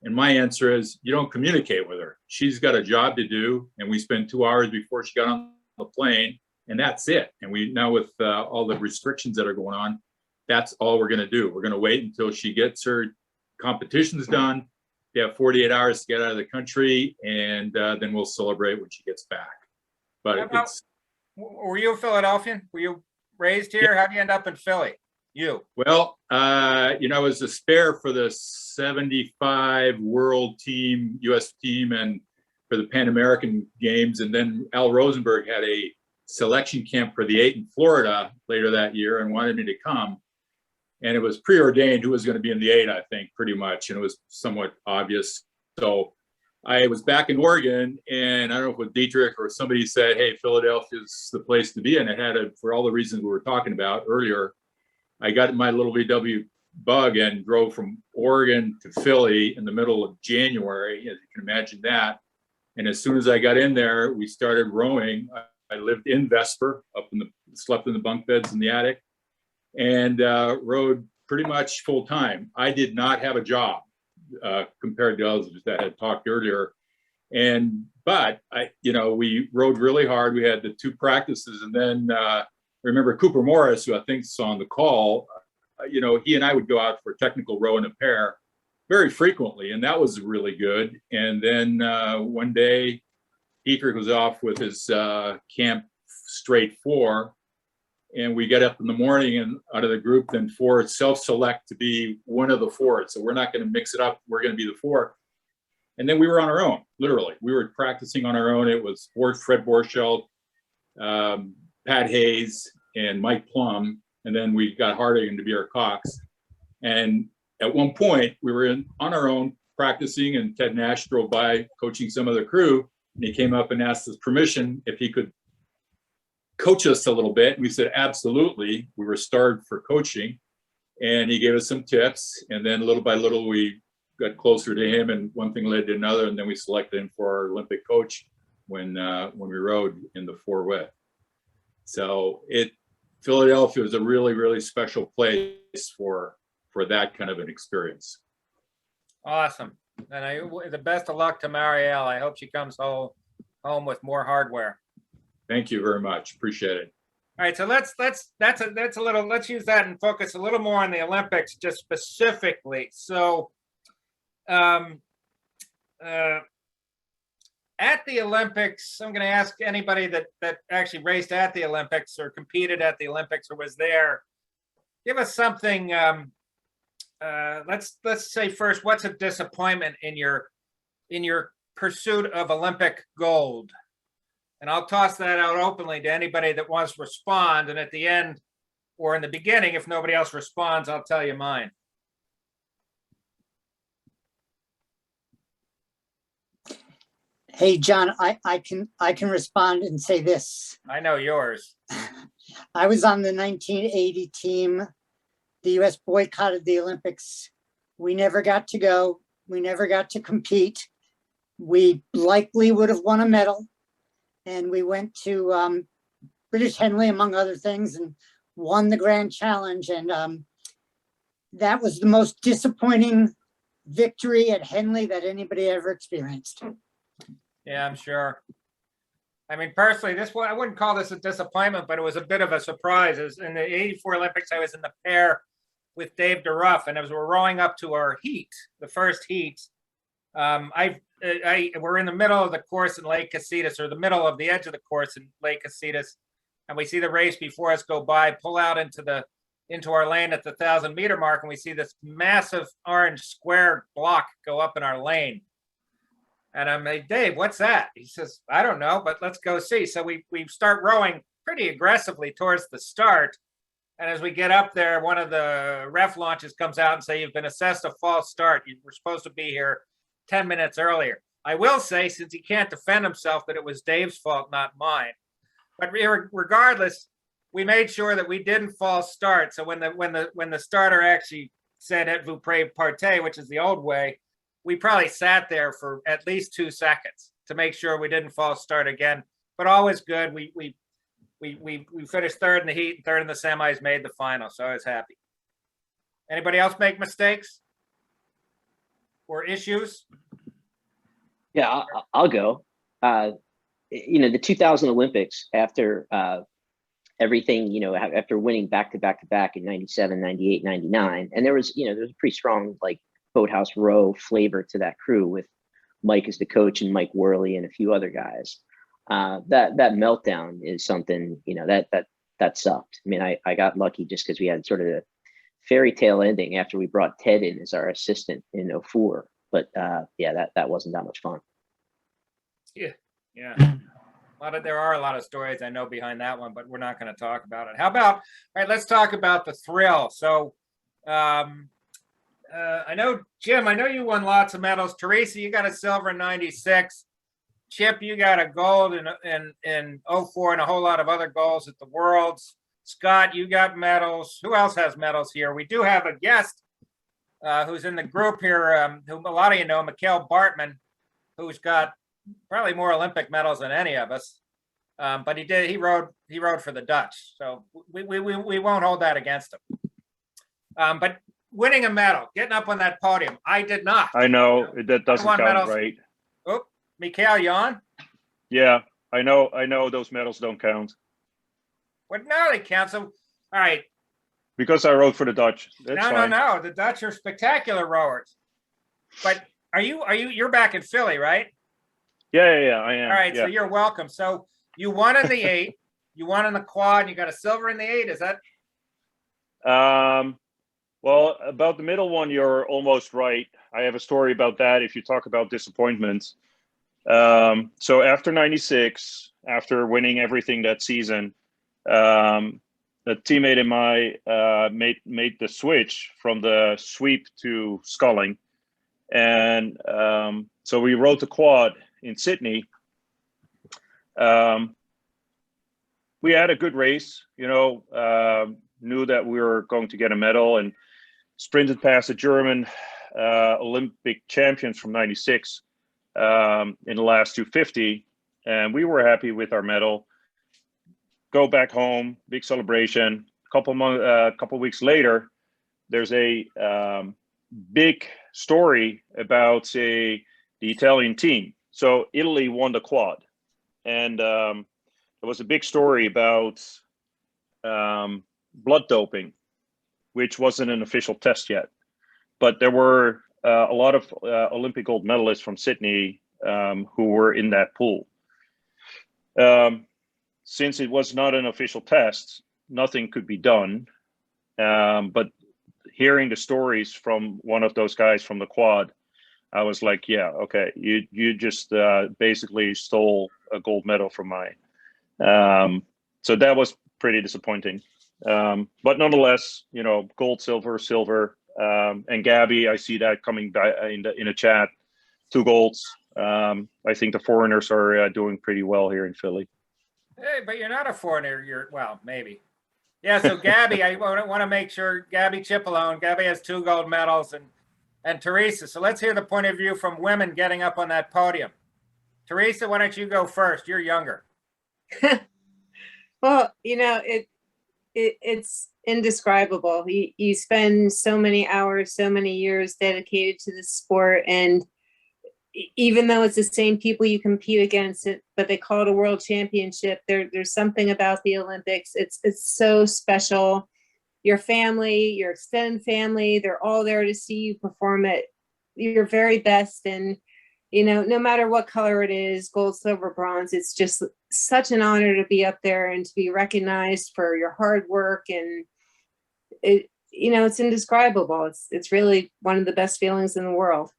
H: and my answer is you don't communicate with her. She's got a job to do, and we spent 2 hours before she got on the plane, and that's it. And we now with all the restrictions that are going on, that's all we're going to do. We're going to wait until she gets her competitions done. They have 48 hours to get out of the country, and then we'll celebrate when she gets back. But
B: Were you a Philadelphian? Were you raised here? How did you end up in Philly? You?
H: Well, I was a spare for the 75 world team, U.S. team, and for the Pan American Games. And then Al Rosenberg had a selection camp for the 8 in Florida later that year and wanted me to come. And it was preordained who was going to be in the 8, I think, pretty much. And it was somewhat obvious. So I was back in Oregon, and I don't know if it was Dietrich or somebody said, hey, Philadelphia's the place to be. And it had for all the reasons we were talking about earlier. I got my little VW bug and drove from Oregon to Philly in the middle of January, as you can imagine that. And as soon as I got in there, we started rowing. I lived in Vesper, slept in the bunk beds in the attic, and rode pretty much full time. I did not have a job compared to others that had talked earlier. But we rode really hard. We had the 2 practices, and then remember Cooper Morris, who I think is on the call, he and I would go out for a technical row in a pair very frequently, and that was really good. And then one day, Dietrich was off with his camp straight 4, and we get up in the morning, and out of the group, then 4 self-select to be one of the 4. So we're not going to mix it up. We're going to be the 4. And then we were on our own, literally. We were practicing on our own. It was Fred Borchelt, Pat Hayes, and Mike Plum. And then we got Hardigan to be our Cox. And at one point, we were on our own practicing, and Ted Nash drove by coaching some of the crew. And he came up and asked us permission if he could coach us a little bit. And we said, absolutely. We were starved for coaching. And he gave us some tips. And then little by little, we got closer to him, and one thing led to another. And then we selected him for our Olympic coach when we rode in the 4-width. So Philadelphia was a really, really special place for that kind of an experience.
B: Awesome. And the best of luck to Marielle. I hope she comes home with more hardware.
H: Thank you very much. Appreciate it.
B: All right, so let's use that and focus a little more on the Olympics, just specifically. So at the Olympics, I'm going to ask anybody that actually raced at the Olympics or competed at the Olympics or was there, give us something. Let's say first, what's a disappointment in your pursuit of Olympic gold? And I'll toss that out openly to anybody that wants to respond. And at the end or in the beginning, if nobody else responds, I'll tell you mine.
C: Hey, John, I can respond and say this.
B: I know yours.
C: I was on the 1980 team. The US boycotted the Olympics. We never got to go. We never got to compete. We likely would have won a medal. And we went to British Henley, among other things, and won the Grand Challenge. And that was the most disappointing victory at Henley that anybody ever experienced.
B: Yeah, I'm sure. I mean, personally, I wouldn't call this a disappointment, but it was a bit of a surprise. As in the '84 Olympics, I was in the pair with Dave DeRuff, and as we're rowing up to our heat, the first heat, we're in the middle of the course in Lake Casitas, or the middle of the edge of the course in Lake Casitas, and we see the race before us go by, pull out into our lane at the 1,000-meter mark, and we see this massive orange square block go up in our lane. And I'm like, Dave, what's that? He says, I don't know, but let's go see. So we start rowing pretty aggressively towards the start. And as we get up there, one of the ref launches comes out and say, you've been assessed a false start. You were supposed to be here 10 minutes earlier. I will say, since he can't defend himself, that it was Dave's fault, not mine. But regardless, we made sure that we didn't false start. So when the starter actually said "Et vous partez," which is the old way, we probably sat there for at least 2 seconds to make sure we didn't false start again. But always good. We finished third in the heat and third in the semis, made the final. So I was happy. Anybody else make mistakes or issues?
K: Yeah, I'll go. The 2000 Olympics, after everything, after winning back to back in 97, 98, 99, and there was a pretty strong Boathouse row flavor to that crew with Mike as the coach and Mike Worley and a few other guys. That meltdown is something, that sucked. I mean, I got lucky just because we had sort of a fairy tale ending after we brought Ted in as our assistant in 2004. But that wasn't that much fun.
B: Yeah. There are a lot of stories I know behind that one, but we're not going to talk about it. How about, all right, let's talk about the thrill. So, I know, Jim, I know you won lots of medals. Teresa, you got a silver in 96. Chip, you got a gold in 04 and a whole lot of other golds at the Worlds. Scott, you got medals. Who else has medals here? We do have a guest who's in the group here, who a lot of you know, Mikhail Bartman, who's got probably more Olympic medals than any of us. But he rode for the Dutch. So we won't hold that against him. But winning a medal, getting up on that podium, I did not.
O: I know that doesn't count,
B: medals.
O: right?
B: Oh, Mikhail, you on?
O: Yeah, I know those medals don't count.
B: Well, no, they count. So, all right.
O: Because I rode for the Dutch. That's fine.
B: No. The Dutch are spectacular rowers. But you're back in Philly, right?
O: Yeah, I am.
B: All right,
O: yeah.
B: So you're welcome. So you won in the 8, you won in the quad, and you got a silver in the 8. Is that?
O: Well, about the middle one, you're almost right. I have a story about that if you talk about disappointments. So after 96, after winning everything that season, a teammate of mine made the switch from the sweep to sculling. And so we rode the quad in Sydney. We had a good race, you know, knew that we were going to get a medal, and sprinted past the German Olympic champions from 96 in the last 250. And we were happy with our medal. Go back home, big celebration. Couple weeks later, there's a big story about, say, the Italian team. So Italy won the quad, and there was a big story about blood doping, which wasn't an official test yet. But there were a lot of Olympic gold medalists from Sydney who were in that pool. Since it was not an official test, nothing could be done. But hearing the stories from one of those guys from the quad, I was like, yeah, okay, you just basically stole a gold medal from mine. So that was pretty disappointing. But nonetheless, you know, gold, silver, and Gabby, I see that coming back in the chat, 2 golds. I think the foreigners are doing pretty well here in Philly.
B: Hey, but you're not a foreigner. Well, maybe. Yeah, so Gabby, I want to make sure, Gabby Cipollone, Gabby has 2 gold medals, and Teresa. So let's hear the point of view from women getting up on that podium. Teresa, why don't you go first? You're younger.
L: Well, you know, it's indescribable. You spend so many hours, so many years dedicated to the sport, and even though it's the same people you compete against, but they call it a world championship, there's something about the Olympics. It's so special. Your family, your extended family, they're all there to see you perform at your very best. And, you know, no matter what color it is, gold, silver, bronze, it's just such an honor to be up there and to be recognized for your hard work. And it, you know, it's indescribable. It's really one of the best feelings in the world.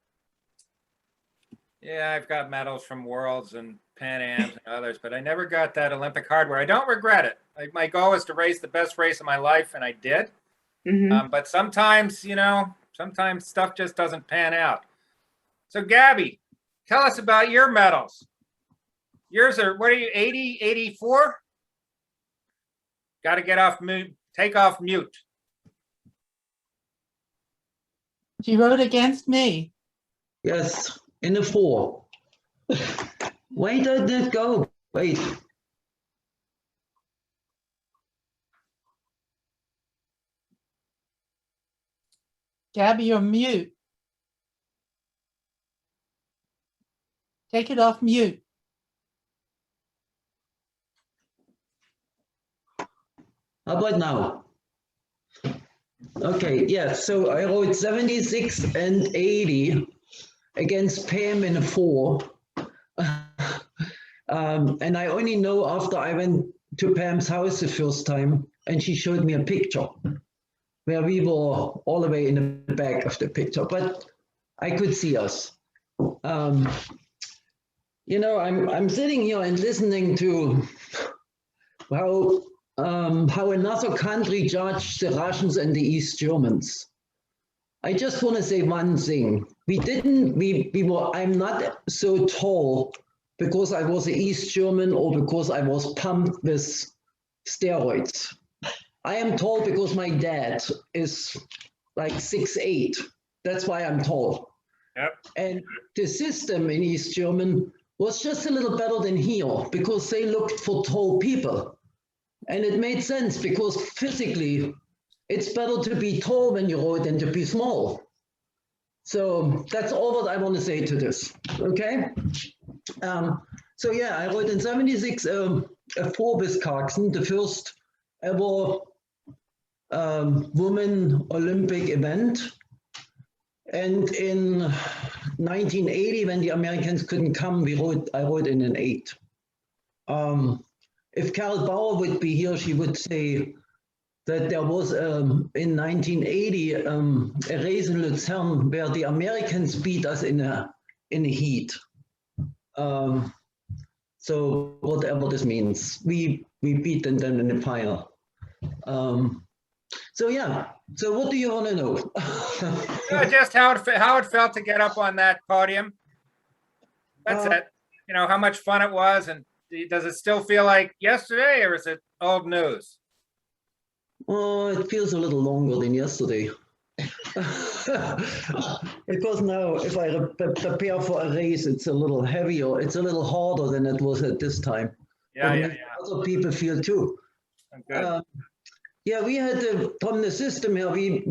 B: Yeah, I've got medals from Worlds and Pan Ams and others, but I never got that Olympic hardware. I don't regret it. My goal was to race the best race of my life, and I did.
L: Mm-hmm.
B: But sometimes, you know, sometimes stuff just doesn't pan out. So Gabby, tell us about your medals. Yours are, what are you, 80, 84? Got to get off mute, take off mute.
F: She rode against me.
P: Yes, in the 4. Why did it go? Wait.
F: Gabby, you're mute. Take it off mute.
P: How about now? Okay, yeah, so I rode 76 and 80 against Pam in a 4. And I only know after I went to Pam's house the first time, and she showed me a picture where we were all the way in the back of the picture, but I could see us. You know, I'm sitting here and listening to how another country judged the Russians and the East Germans. I just want to say one thing. I'm not so tall because I was an East German or because I was pumped with steroids. I am tall because my dad is like 6'8". That's why I'm tall.
B: Yep.
P: And the system in East German was just a little better than here because they looked for tall people. And it made sense because physically, it's better to be tall when you rode than to be small. So that's all that I want to say to this, okay? So yeah, I rode in 76 a 4 with Clarkson, the first ever women Olympic event. And in 1980, when the Americans couldn't come, I rode in an 8. If Carol Bauer would be here, she would say that there was in 1980 a race in Luzern where the Americans beat us in a heat. So whatever this means, we beat them then in the final. So yeah. So what do you want to know?
B: Just how it felt to get up on that podium. That's it. You know, how much fun it was, and does it still feel like yesterday, or is it old news?
P: Oh, it feels a little longer than yesterday. Because now, if I prepare for a race, it's a little heavier. It's a little harder than it was at this time.
B: Yeah.
P: Other people feel too.
B: Good.
P: Yeah, we had from the system here. I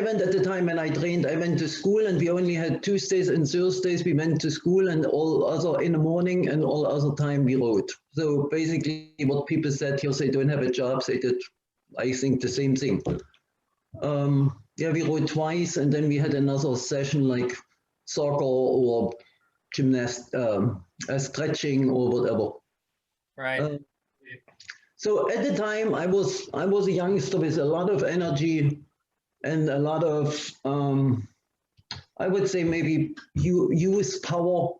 P: went at the time when I trained. I went to school, and we only had Tuesdays and Thursdays. We went to school, and all other in the morning, and all other time we rode. So basically, what people said here, they don't have a job. They did, I think, the same thing. Yeah, we rode twice, and then we had another session like soccer or stretching or whatever.
B: Right.
P: So at the time, I was a youngster with a lot of energy and a lot of, I would say maybe youth power.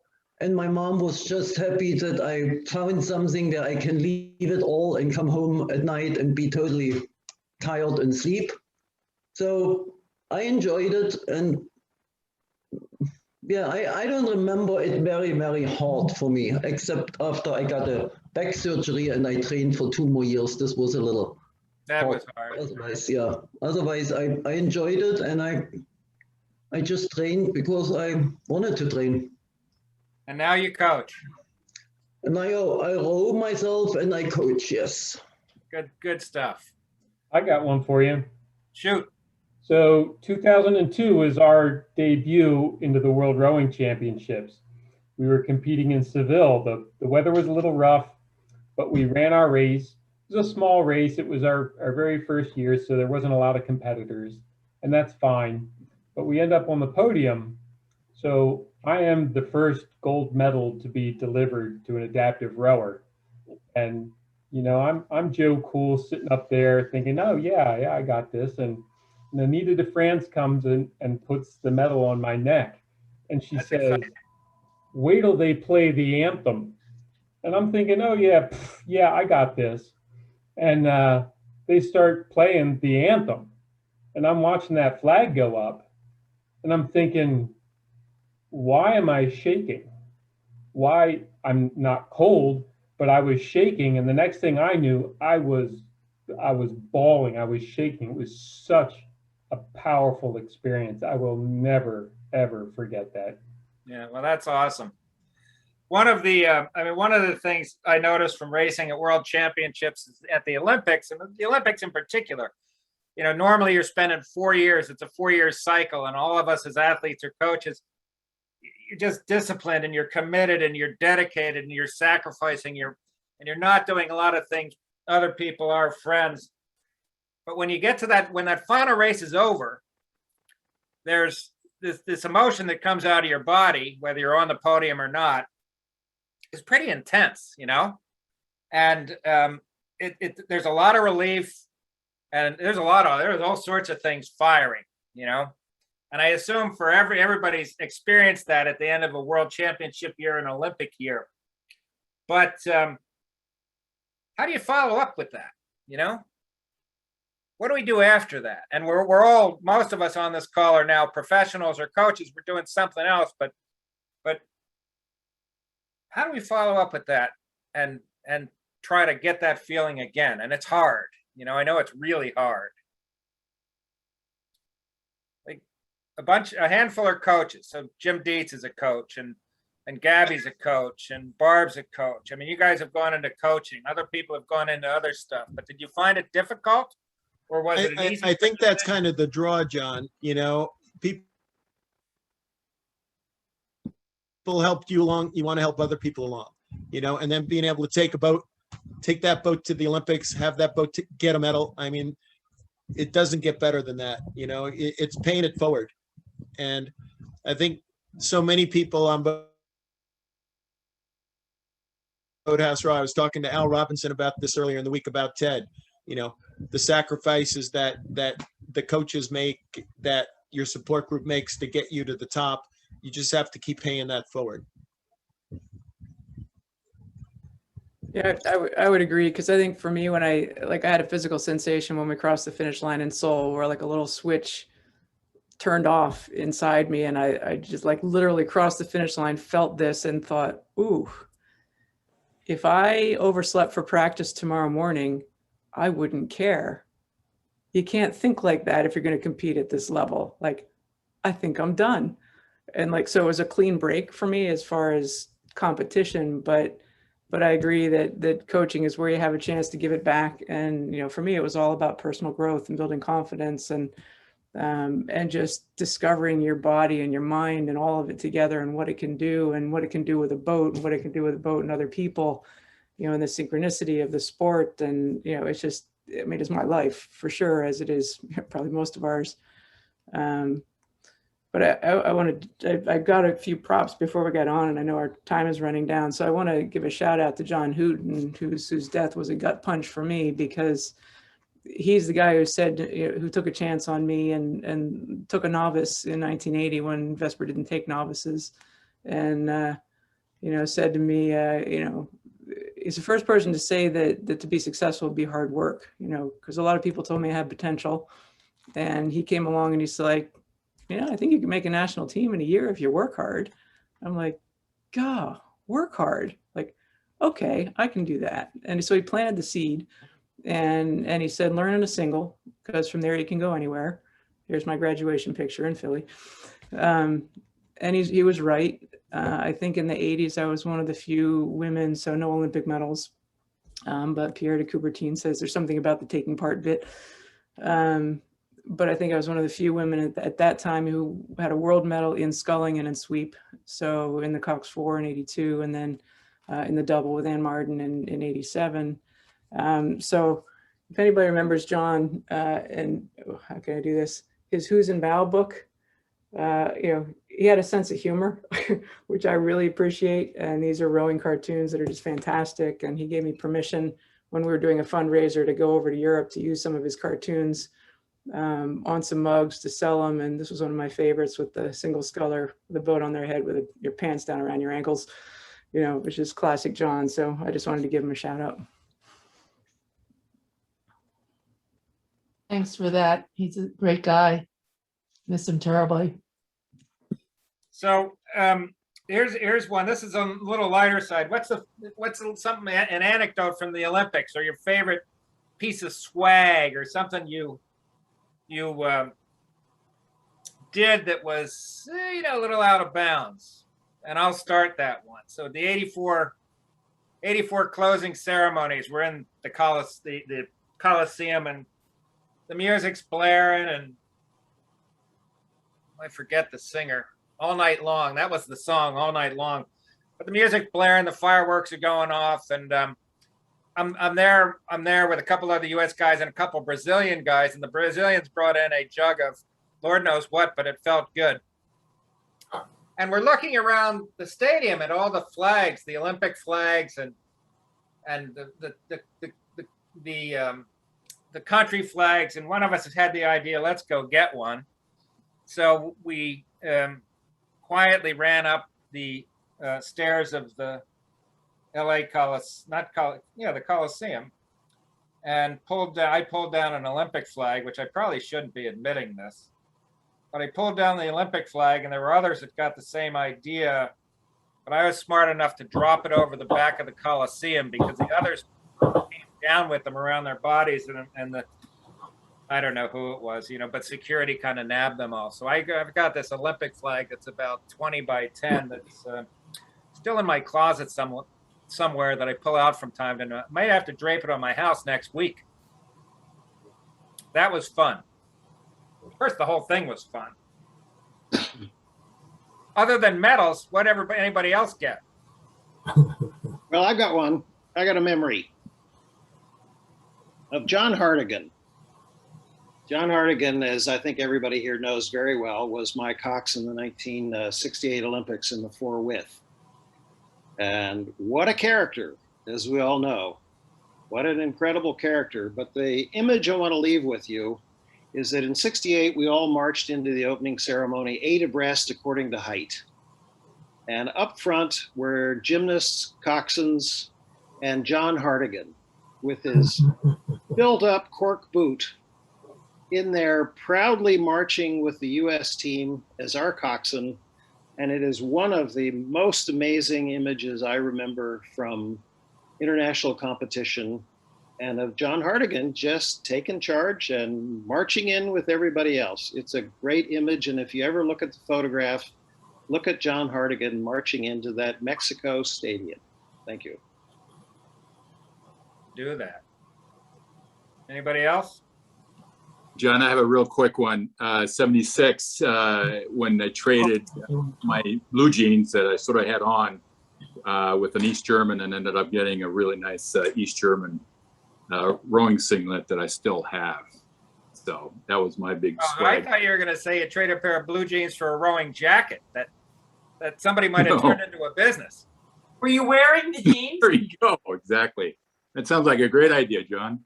P: And my mom was just happy that I found something where I can leave it all and come home at night and be totally tired and sleep. So I enjoyed it. And yeah, I don't remember it very, very hard for me, except after I got a back surgery and I trained for 2 more years. This was a little
B: was hard.
P: Otherwise, yeah. Otherwise, I enjoyed it, and I just trained because I wanted to train.
B: And now you coach.
P: And I row myself and I coach, yes.
B: Good stuff.
N: I got one for you.
B: Shoot.
N: So 2002 was our debut into the World Rowing Championships. We were competing in Seville. The weather was a little rough, but we ran our race. It was a small race. It was our very first year, so there wasn't a lot of competitors, and that's fine. But we end up on the podium. So I am the first gold medal to be delivered to an adaptive rower. And, you know, I'm Joe Cool sitting up there thinking, oh, yeah, I got this. And Anita de France comes in and puts the medal on my neck. And she says, wait till they play the anthem. And I'm thinking, oh, yeah, I got this. And they start playing the anthem. And I'm watching that flag go up. And I'm thinking, why am I shaking? Why? I'm not cold, but I was shaking. And the next thing I knew, I was bawling. I was shaking. It was such a powerful experience. I will never, ever forget that.
B: Yeah, well, that's awesome. One of the things I noticed from racing at World Championships is at the Olympics, and the Olympics in particular, you know, normally you're spending 4 years. It's a 4-year cycle, and all of us as athletes or coaches, you're just disciplined and you're committed and you're dedicated and you're sacrificing and you're not doing a lot of things other people are, friends. But when you get to that, when that final race is over, there's this emotion that comes out of your body, whether you're on the podium or not, is pretty intense, you know? And there's a lot of relief, and there's all sorts of things firing, you know? And I assume for everybody's experienced that at the end of a World Championship year and Olympic year. But how do you follow up with that, you know? What do we do after that? And we're all, most of us on this call are now professionals or coaches. We're doing something else, but how do we follow up with that and try to get that feeling again? And it's hard, you know. I know it's really hard. Like a handful of coaches. So Jim Dietz is a coach, and Gabby's a coach, and Barb's a coach. I mean, you guys have gone into coaching. Other people have gone into other stuff. But did you find it difficult? Or was it an easy?
I: I think that's kind of the draw, John. You know, people helped you along. You want to help other people along, you know, and then being able to take that boat to the Olympics, have that boat to get a medal. I mean, it doesn't get better than that. You know, it's paying it forward. And I think so many people on both Boathouse Row. I was talking to Al Robinson about this earlier in the week about Ted. You know, the sacrifices that the coaches make, that your support group makes to get you to the top. You just have to keep paying that forward.
G: Yeah, I would agree, because I think for me, when I had a physical sensation when we crossed the finish line in Seoul, where like a little switch turned off inside me, and I just like literally crossed the finish line, felt this, and thought, ooh, if I overslept for practice tomorrow morning, I wouldn't care. You can't think like that if you're going to compete at this level. Like, I think I'm done. And like, so it was a clean break for me as far as competition, but I agree that coaching is where you have a chance to give it back. And, you know, for me, it was all about personal growth and building confidence and just discovering your body and your mind and all of it together, and what it can do, and what it can do with a boat, and what it can do with a boat and other people, you know, and the synchronicity of the sport. And, you know, it's just, I mean, it's my life for sure, as it is probably most of ours. But I've got a few props before we get on, and I know our time is running down. So I want to give a shout out to John Hooton, whose death was a gut punch for me, because he's the guy who said, you know, who took a chance on me and took a novice in 1980 when Vesper didn't take novices, and you know, said to me, you know, he's the first person to say that to be successful would be hard work, you know, because a lot of people told me I had potential, and he came along and he's like, you know, I think you can make a national team in a year if you work hard. I'm like, God, work hard. Like, okay, I can do that. And so he planted the seed, and he said, learn in a single, because from there you can go anywhere. Here's my graduation picture in Philly. And he was right. I think in the 80s, I was one of the few women, so no Olympic medals. But Pierre de Coubertin says there's something about the taking part bit. But I think I was one of the few women at that time who had a world medal in sculling and in sweep. So in the Cox 4 in 82, and then in the double with Ann Martin in 87. So if anybody remembers John, and how can I do this? His Who's in Bow book, you know, he had a sense of humor, which I really appreciate. And these are rowing cartoons that are just fantastic. And he gave me permission when we were doing a fundraiser to go over to Europe to use some of his cartoons on some mugs to sell them. And this was one of my favorites, with the single sculler, the boat on their head with your pants down around your ankles, you know, which is classic John. So I just wanted to give him a shout out.
F: Thanks for that. He's a great guy. Miss him terribly.
B: So here's one. This is on a little lighter side. What's something, an anecdote from the Olympics, or your favorite piece of swag, or something you did that was, you know, a little out of bounds? And I'll start that one. So the 84 closing ceremonies, we're in the Coliseum, and the music's blaring, and I forget the singer, All Night Long. That was the song, All Night Long. But the music's blaring, the fireworks are going off, and I'm there with a couple other U.S. guys and a couple Brazilian guys, and the Brazilians brought in a jug of Lord knows what, but it felt good. And we're looking around the stadium at all the flags, the Olympic flags, and the country flags. And one of us has had the idea, let's go get one. So we quietly ran up the stairs of the LA the Coliseum, and I pulled down an Olympic flag, which I probably shouldn't be admitting this, but I pulled down the Olympic flag, and there were others that got the same idea, but I was smart enough to drop it over the back of the Coliseum, because the others came down with them around their bodies, and the, I don't know who it was, you know, but security kind of nabbed them all. So I've got this Olympic flag that's about 20 by 10 that's still in my closet somewhere that I pull out from time to time. I might have to drape it on my house next week. That was fun. First, the whole thing was fun. Other than medals, whatever anybody else get.
D: Well, I've got one. I got a memory of John Hartigan. John Hartigan, as I think everybody here knows very well, was my cox in the 1968 Olympics in the 4 width. And what a character. as we all know. What an incredible character. But the image I want to leave with you is that in '68, we all marched into the opening ceremony 8 abreast according to height. And up front were gymnasts, coxswains, and John Hartigan with his built-up cork boot in there, proudly marching with the US team as our coxswain. And it is one of the most amazing images I remember from international competition, and of John Hartigan just taking charge and marching in with everybody else. It's a great image. And if you ever look at the photograph, look at John Hartigan marching into that Mexico stadium. Thank you.
B: Do that. Anybody else?
H: John, I have a real quick one. 76, when I traded my blue jeans that I sort of had on with an East German, and ended up getting a really nice East German rowing singlet that I still have. So that was my big
B: Oh, I
H: swag.
B: thought you were going to say you trade a pair of blue jeans for a rowing jacket that somebody might have turned into a business.
A: Were you wearing the jeans?
H: There you go. Exactly. That sounds like a great idea, John.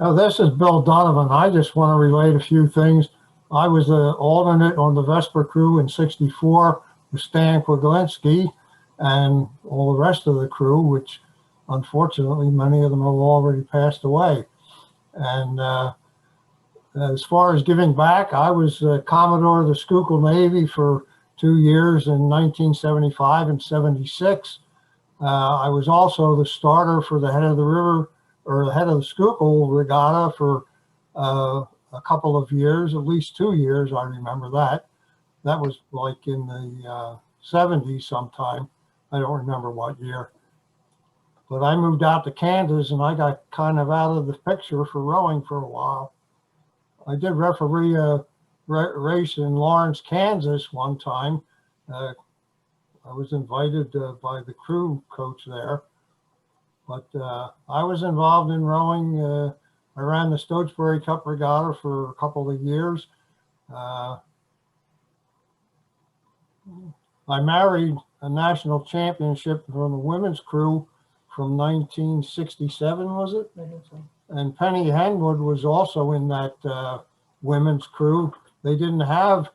Q: Now, this is Bill Donovan. I just want to relate a few things. I was an alternate on the Vesper crew in '64 with Stan Clwikinski and all the rest of the crew, which unfortunately many of them have already passed away. And as far as giving back, I was Commodore of the Schuylkill Navy for 2 years in 1975 and '76. I was also the starter for the head of the river, or the head of the Schuylkill Regatta for a couple of years, at least 2 years, I remember that. That was like in the 70s sometime. I don't remember what year. But I moved out to Kansas and I got kind of out of the picture for rowing for a while. I did referee a race in Lawrence, Kansas one time. I was invited by the crew coach there. But I was involved in rowing. I ran the Stotesbury Cup Regatta for a couple of years. I married a national championship from the women's crew from 1967, was it? And Penny Henwood was also in that women's crew. They didn't have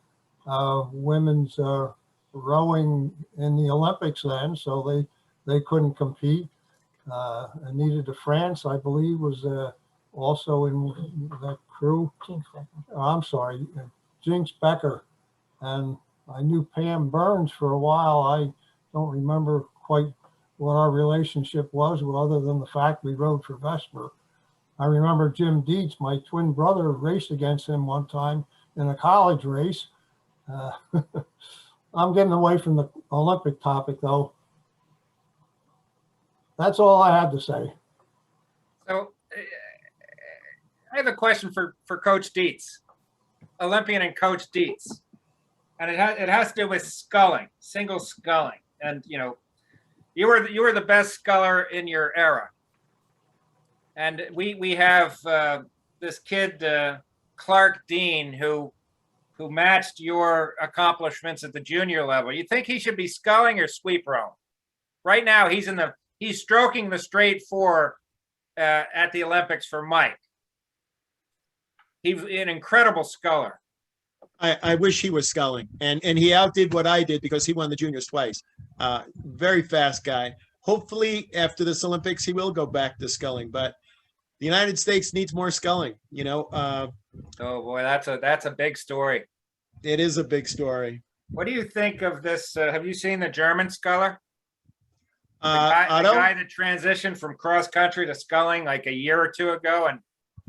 Q: women's rowing in the Olympics then, so they couldn't compete. Anita de France, I believe, was also in that crew. I'm sorry, Jinx Becker. And I knew Pam Burns for a while. I don't remember quite what our relationship was, other than the fact we rode for Vesper. I remember Jim Dietz, my twin brother, raced against him one time in a college race. I'm getting away from the Olympic topic, though. That's all I had to say.
B: So I have a question for Coach Dietz, Olympian and Coach Dietz. And it has to do with sculling, single sculling. And, you know, you were the best sculler in your era. And we have this kid, Clark Dean, who matched your accomplishments at the junior level. You think he should be sculling or sweep rowing? Right now, he's stroking the straight four at the Olympics for Mike. He's an incredible sculler.
I: I wish he was sculling, and he outdid what I did because he won the juniors twice. Very fast guy. Hopefully after this Olympics, he will go back to sculling, but the United States needs more sculling, you know.
B: Oh boy, that's a big story.
I: It is a big story.
B: What do you think of this? Have you seen the German sculler? The
I: Otto?
B: guy that transitioned from cross country to sculling like a year or two ago, and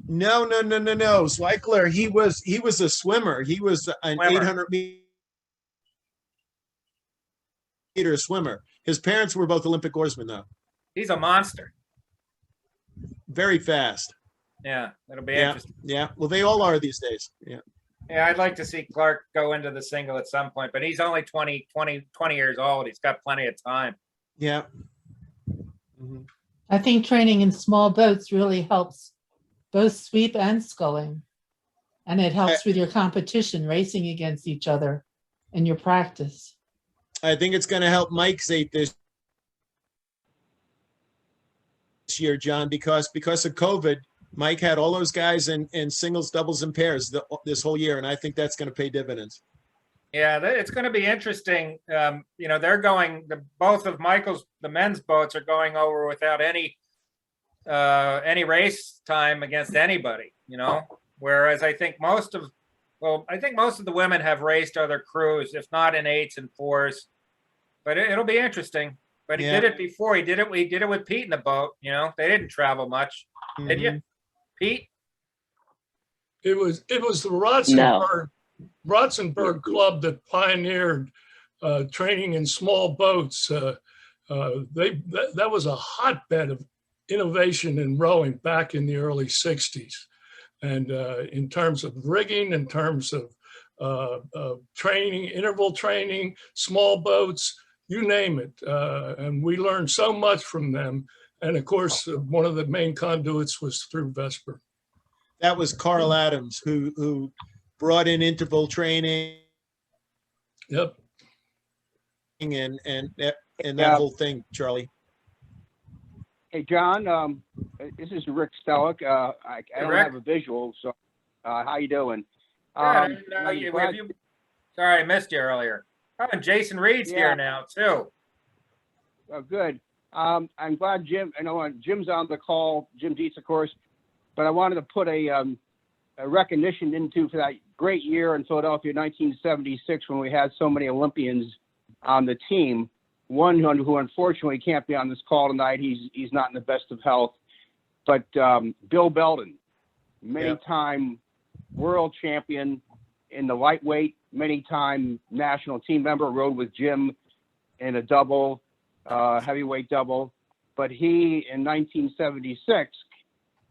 I: No. Zwickler, he was a swimmer. He was an 800 meter swimmer. His parents were both Olympic oarsmen, though.
B: he's a monster.
I: Very fast.
B: Yeah, that'll be
I: Yeah,
B: interesting.
I: yeah. Well, they all are these days. Yeah.
B: Yeah, I'd like to see Clark go into the single at some point, but he's only 20 years old. He's got plenty of time.
I: Yeah.
F: I think training in small boats really helps both sweep and sculling. And it helps with your competition, racing against each other in your practice.
I: I think it's going to help Mike's 8 this this year, John, because of COVID, Mike had all those guys in singles, doubles, and pairs this whole year, and I think that's going to pay dividends.
B: Yeah, it's going to be interesting. You know, they're going. Both of the men's boats are going over without any race time against anybody. You know, whereas I think most of the women have raced other crews, if not in 8s and 4s. But it'll be interesting. But he did it before. He did it with Pete in the boat. You know, they didn't travel much, did you, Pete?
E: It was the Rotzenberg Club that pioneered training in small boats. That was a hotbed of innovation in rowing back in the early 60s. And in terms of rigging, in terms of training, interval training, small boats, you name it. And we learned so much from them. And of course, one of the main conduits was through Vesper.
I: That was Carl Adams, who brought in interval training.
E: Yep.
I: And that whole thing, Charlie.
R: Hey, John, this is Rick Stellick. I don't have a visual, so how you doing?
B: Sorry, I missed you earlier. Oh, and Jason Reed's here now, too.
R: Oh, good. I'm glad Jim, I know Jim's on the call, Jim Dietz, of course, but I wanted to put a recognition into for that great year in Philadelphia, 1976, when we had so many Olympians on the team. One who unfortunately can't be on this call tonight. He's not in the best of health, but Bill Belden, many-time world champion in the lightweight, many-time national team member, rode with Jim in a double, heavyweight double. But he, in 1976,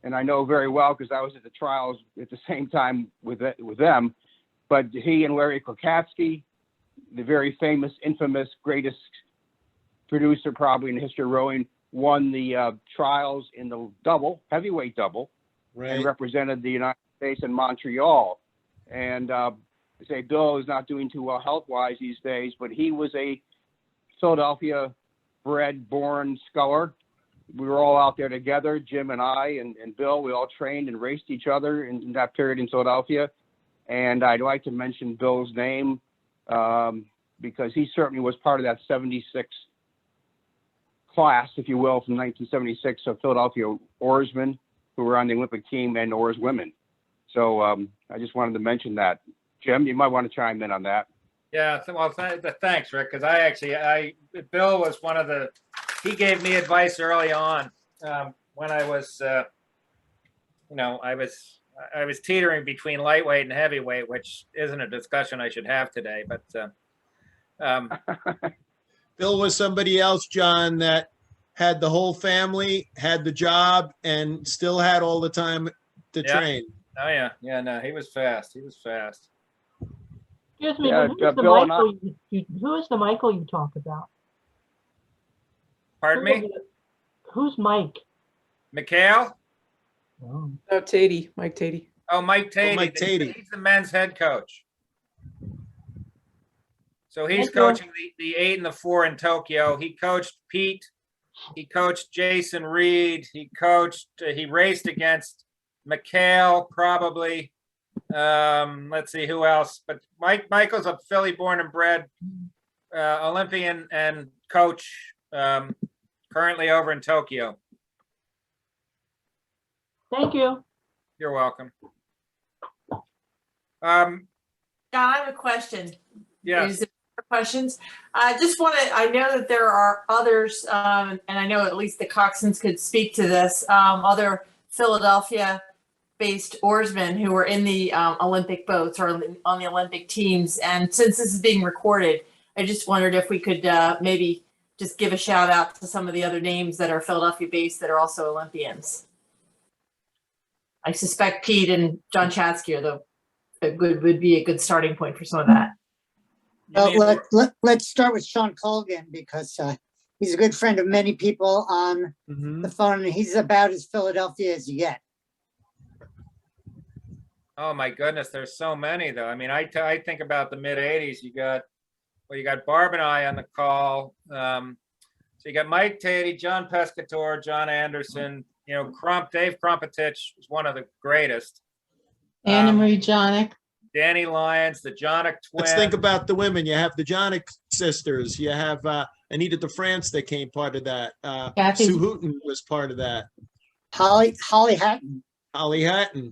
R: and I know very well because I was at the trials at the same time with them, but he and Larry Clwikinski, the very famous, infamous, greatest producer probably in the history of rowing, won the trials in the double, heavyweight double, and represented the United States in Montreal. And say Bill is not doing too well health-wise these days, but he was a Philadelphia bred, born sculler. We were all out there together, Jim and I and Bill. We all trained and raced each other in that period in Philadelphia. And I'd like to mention Bill's name because he certainly was part of that 76 class, if you will, from 1976 of Philadelphia oarsmen who were on the Olympic team and oars women. So I just wanted to mention that. Jim, you might want to chime in on that.
B: Yeah, well, thanks, Rick, because Bill was he gave me advice early on when I was, I was teetering between lightweight and heavyweight, which isn't a discussion I should have today, but.
I: Bill was somebody else, John, that had the whole family, had the job, and still had all the time to train.
B: Oh, yeah. Yeah, no, he was fast.
S: Excuse me, but who is the Michael you talk about?
B: Pardon me?
S: Who's Mike?
B: Mikhail?
G: Oh, Tatey, Mike Tatey.
B: Oh, Mike Tatey.
I: Mike Tatey.
B: He's the men's head coach. So he's coaching the 8 and the 4 in Tokyo. He coached Pete. He coached Jason Reed. He raced against Mikhail, probably. Let's see who else. But Michael's a Philly born and bred Olympian and coach currently over in Tokyo.
S: Thank you.
B: You're welcome.
A: John, I have a question.
B: Yes.
A: Is there questions? I know that there are others, and I know at least the Coxons could speak to this, other Philadelphia-based oarsmen who were in the Olympic boats or on the Olympic teams. And since this is being recorded, I just wondered if we could maybe just give a shout out to some of the other names that are Philadelphia-based that are also Olympians. I suspect Pete and John Chatzky would be a good starting point for some of that.
C: Let's start with Sean Colgan because he's a good friend of many people on the phone, and he's about as Philadelphia as you get.
B: Oh my goodness, there's so many though. I mean, I think about the mid '80s. You got Barb and I on the call. So you got Mike Tatey, John Pescatore, John Anderson, you know, Dave Krumpetich was one of the greatest.
F: Anna Marie Jonick.
B: Danny Lyons, the Jonick twins.
I: Let's think about the women. You have the Jonick sisters. You have Anita DeFrance that came part of that.
F: Kathy.
I: Sue Hooton was part of that.
C: Holly Hatton.
I: Holly Hatton.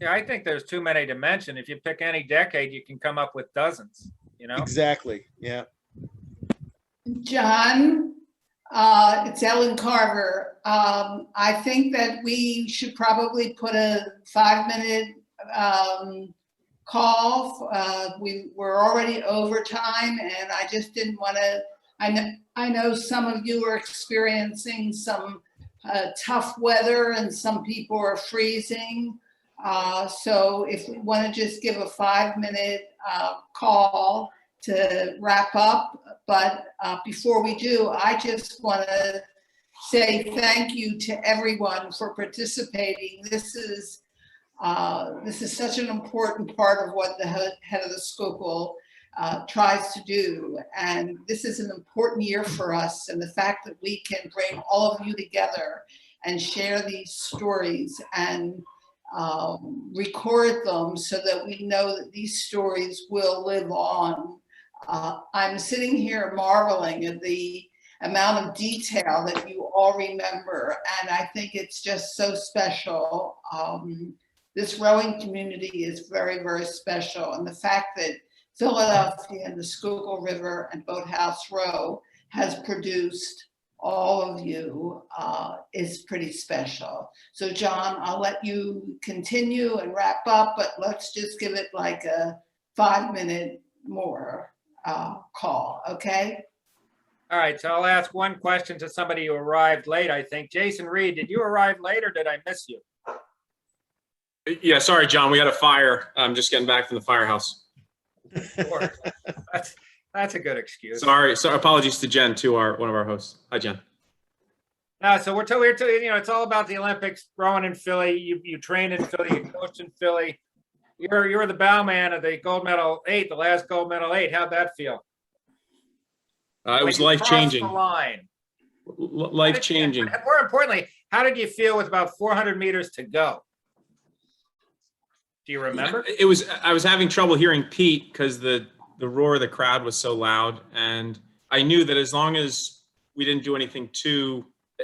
B: Yeah, I think there's too many to mention. If you pick any decade, you can come up with dozens, you know?
I: Exactly. Yeah.
T: John, it's Ellen Carver. I think that we should probably put a 5-minute call. We're already over time, and I just didn't want to. I know some of you are experiencing some tough weather, and some people are freezing. So if we want to just give a 5-minute call to wrap up, but before we do, I just want to say thank you to everyone for participating. This is such an important part of what the head of the Schuylkill tries to do, and this is an important year for us. And the fact that we can bring all of you together and share these stories and record them so that we know that these stories will live on. I'm sitting here marveling at the amount of detail that you all remember, and I think it's just so special. This rowing community is very, very special, and the fact that Philadelphia and the Schuylkill River and Boathouse Row has produced all of you is pretty special. So John, I'll let you continue and wrap up, but let's just give it like a 5-minute more call, okay?
B: All right, so I'll ask one question to somebody who arrived late, I think. Jason Reed, did you arrive late or did I miss you?
U: Yeah, sorry, John, we had a fire. I'm just getting back from the firehouse.
B: Sure. That's a good excuse.
U: Sorry, apologies to Jen, too, one of our hosts. Hi, Jen.
B: No, so we're you know, it's all about the Olympics. Growing in Philly, you trained in Philly, you coached in Philly. You're the bow man of the gold medal 8, the last gold medal 8. How'd that feel?
U: It was life-changing.
B: Line.
U: Life-changing.
B: More importantly, how did you feel with about 400 meters to go? Do you remember?
U: I was having trouble hearing Pete because the roar of the crowd was so loud, and I knew that as long as we didn't do anything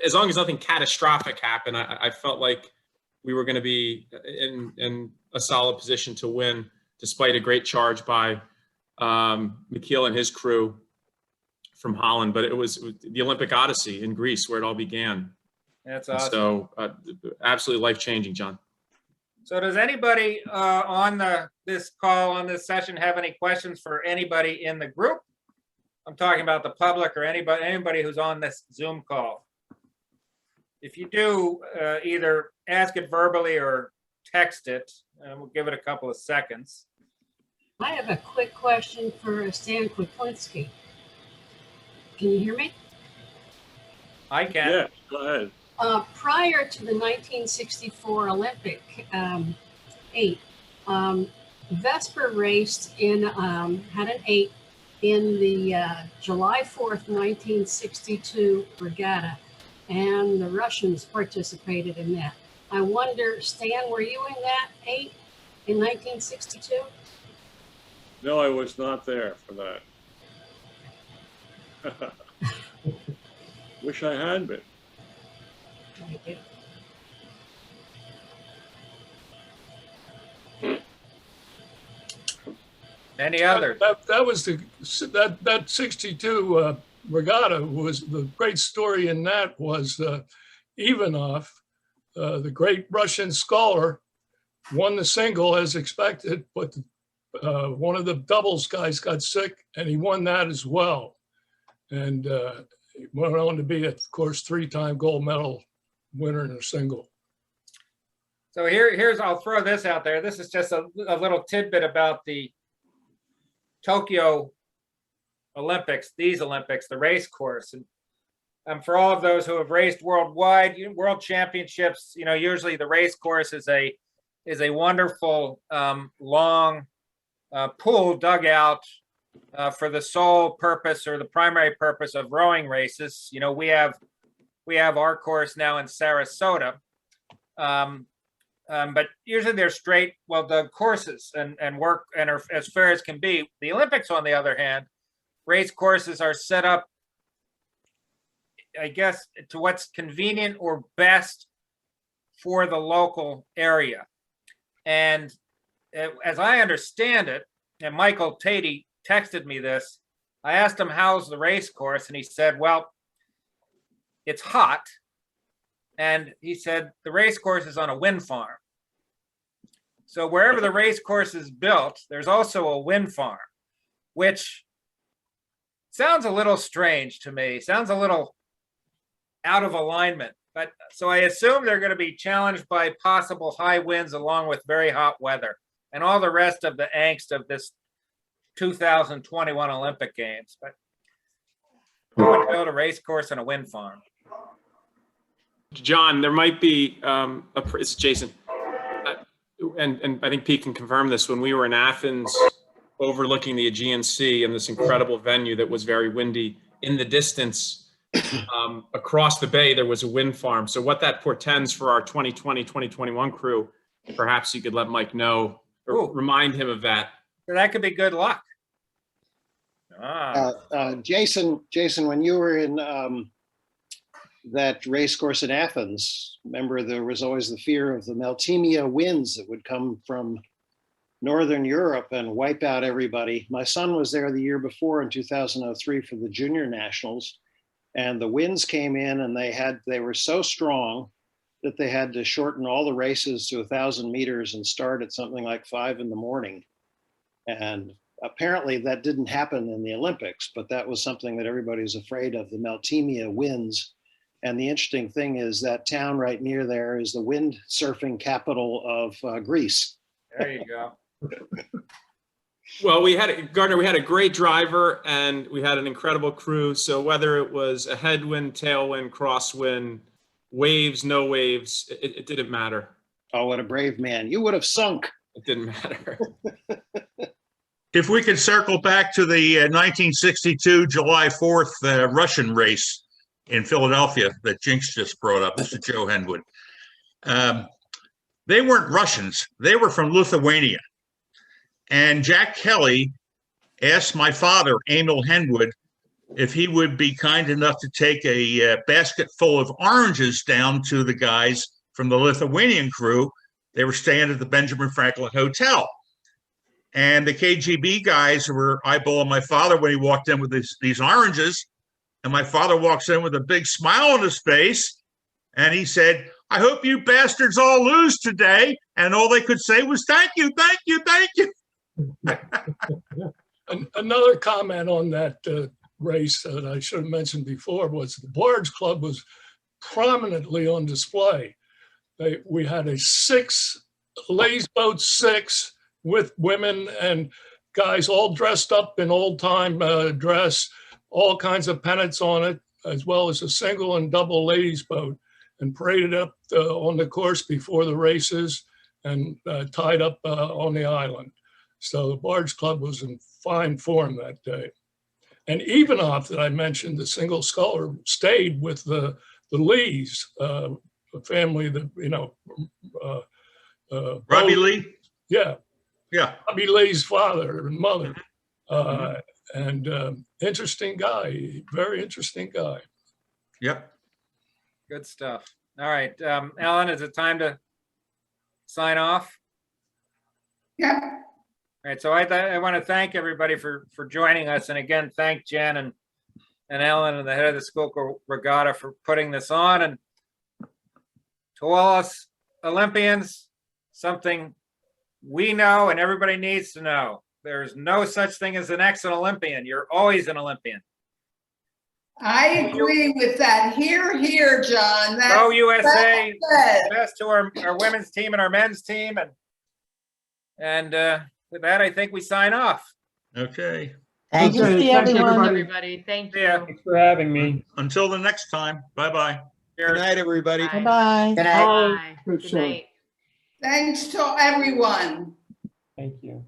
U: as long as nothing catastrophic happened, I felt like we were going to be in a solid position to win, despite a great charge by McKeel and his crew from Holland. But it was the Olympic Odyssey in Greece where it all began.
B: That's awesome.
U: So absolutely life-changing, John.
B: So does anybody on this call, on this session, have any questions for anybody in the group? I'm talking about the public or anybody who's on this Zoom call. If you do, either ask it verbally or text it, and we'll give it a couple of seconds.
V: I have a quick question for Stan Clwikinski. Can you hear me?
B: I can.
M: Yeah, go ahead.
V: Prior to the 1964 Olympic 8, Vesper raced in, had an 8 in the July 4th, 1962 Regatta, and the Russians participated in that. I wonder, Stan, were you in that 8 in 1962?
M: No, I was not there for that. Wish I had been.
V: Thank you.
B: Any others?
E: That was that 62 regatta was the great story in that was Ivanov, the great Russian scholar, won the single as expected, but one of the doubles guys got sick and he won that as well. And he went on to be, of course, 3-time gold medal winner in a single.
B: So here's, I'll throw this out there. This is just a little tidbit about the Tokyo Olympics, these Olympics, the race course. And for all of those who have raced worldwide, world championships, you know, usually the race course is a wonderful long pool dug out for the sole purpose or the primary purpose of rowing races. You know, we have our course now in Sarasota, but usually they're straight, well dug courses and work and are as fair as can be. The Olympics, on the other hand, race courses are set up, I guess, to what's convenient or best for the local area. And as I understand it, and Michael Tatey texted me this, I asked him, how's the race course? And he said, well, it's hot. And he said, the race course is on a wind farm. So wherever the race course is built, there's also a wind farm, which sounds a little strange to me. Sounds a little out of alignment. But so I assume they're going to be challenged by possible high winds along with very hot weather and all the rest of the angst of this 2021 Olympic Games. But who would build a race course on a wind farm?
U: John, there might be, it's Jason, and I think Pete can confirm this. When we were in Athens overlooking the Aegean Sea in this incredible venue that was very windy, in the distance, across the bay, there was a wind farm. So what that portends for our 2020, 2021 crew, perhaps you could let Mike know or remind him of that.
B: That could be good luck.
D: Jason, when you were in that race course in Athens, remember there was always the fear of the Meltemia winds that would come from Northern Europe and wipe out everybody. My son was there the year before in 2003 for the junior nationals, and the winds came in and they were so strong that they had to shorten all the races to 1,000 meters and start at something like 5 in the morning. And apparently that didn't happen in the Olympics, but that was something that everybody's afraid of, the Meltemia winds. And the interesting thing is that town right near there is the wind surfing capital of Greece.
B: There you go.
U: Well, Gardner, we had a great driver and we had an incredible crew. So whether it was a headwind, tailwind, crosswind, waves, no waves, it didn't matter.
D: Oh, what a brave man. You would have sunk.
U: It didn't matter.
J: If we could circle back to the 1962 July 4th Russian race in Philadelphia that Jinx just brought up, Mr. Joe Henwood. They weren't Russians. They were from Lithuania. And Jack Kelly asked my father, Emil Henwood, if he would be kind enough to take a basket full of oranges down to the guys from the Lithuanian crew. They were staying at the Benjamin Franklin Hotel. And the KGB guys were eyeballing my father when he walked in with these oranges. And my father walks in with a big smile on his face. And he said, I hope you bastards all lose today. And all they could say was, thank you, thank you, thank you.
E: Another comment on that race that I should have mentioned before was the Barge Club was prominently on display. We had a ladies boat 6 with women and guys all dressed up in old time dress, all kinds of pennants on it, as well as a single and double ladies boat, and paraded up on the course before the races and tied up on the island. So the Barge Club was in fine form that day. And Ivanov, that I mentioned, the single sculler, stayed with the Lees, a family that, you know.
J: Robbie Lee?
E: Yeah.
J: Yeah.
E: Robbie Lee's father and mother. And interesting guy, very interesting guy.
J: Yep.
B: Good stuff. All right, Ellen, is it time to sign off?
T: Yeah.
B: All right, so I want to thank everybody for joining us, and again, thank Jen and Ellen and the head of the Schuylkill Regatta for putting this on. And to all us Olympians, something we know and everybody needs to know: there's no such thing as an ex-Olympian. You're always an Olympian.
T: I agree with that. Hear, hear, John.
B: Go USA! Best to our women's team and our men's team, and with that, I think we sign off.
J: Okay.
S: Thank you.
E: Thanks,
S: everybody. Thank you.
N: Thanks for having me.
J: Until the next time. Bye-bye.
I: Good night, everybody.
F: Bye-bye.
S: Good night. Good night.
T: Thanks to everyone.
N: Thank you.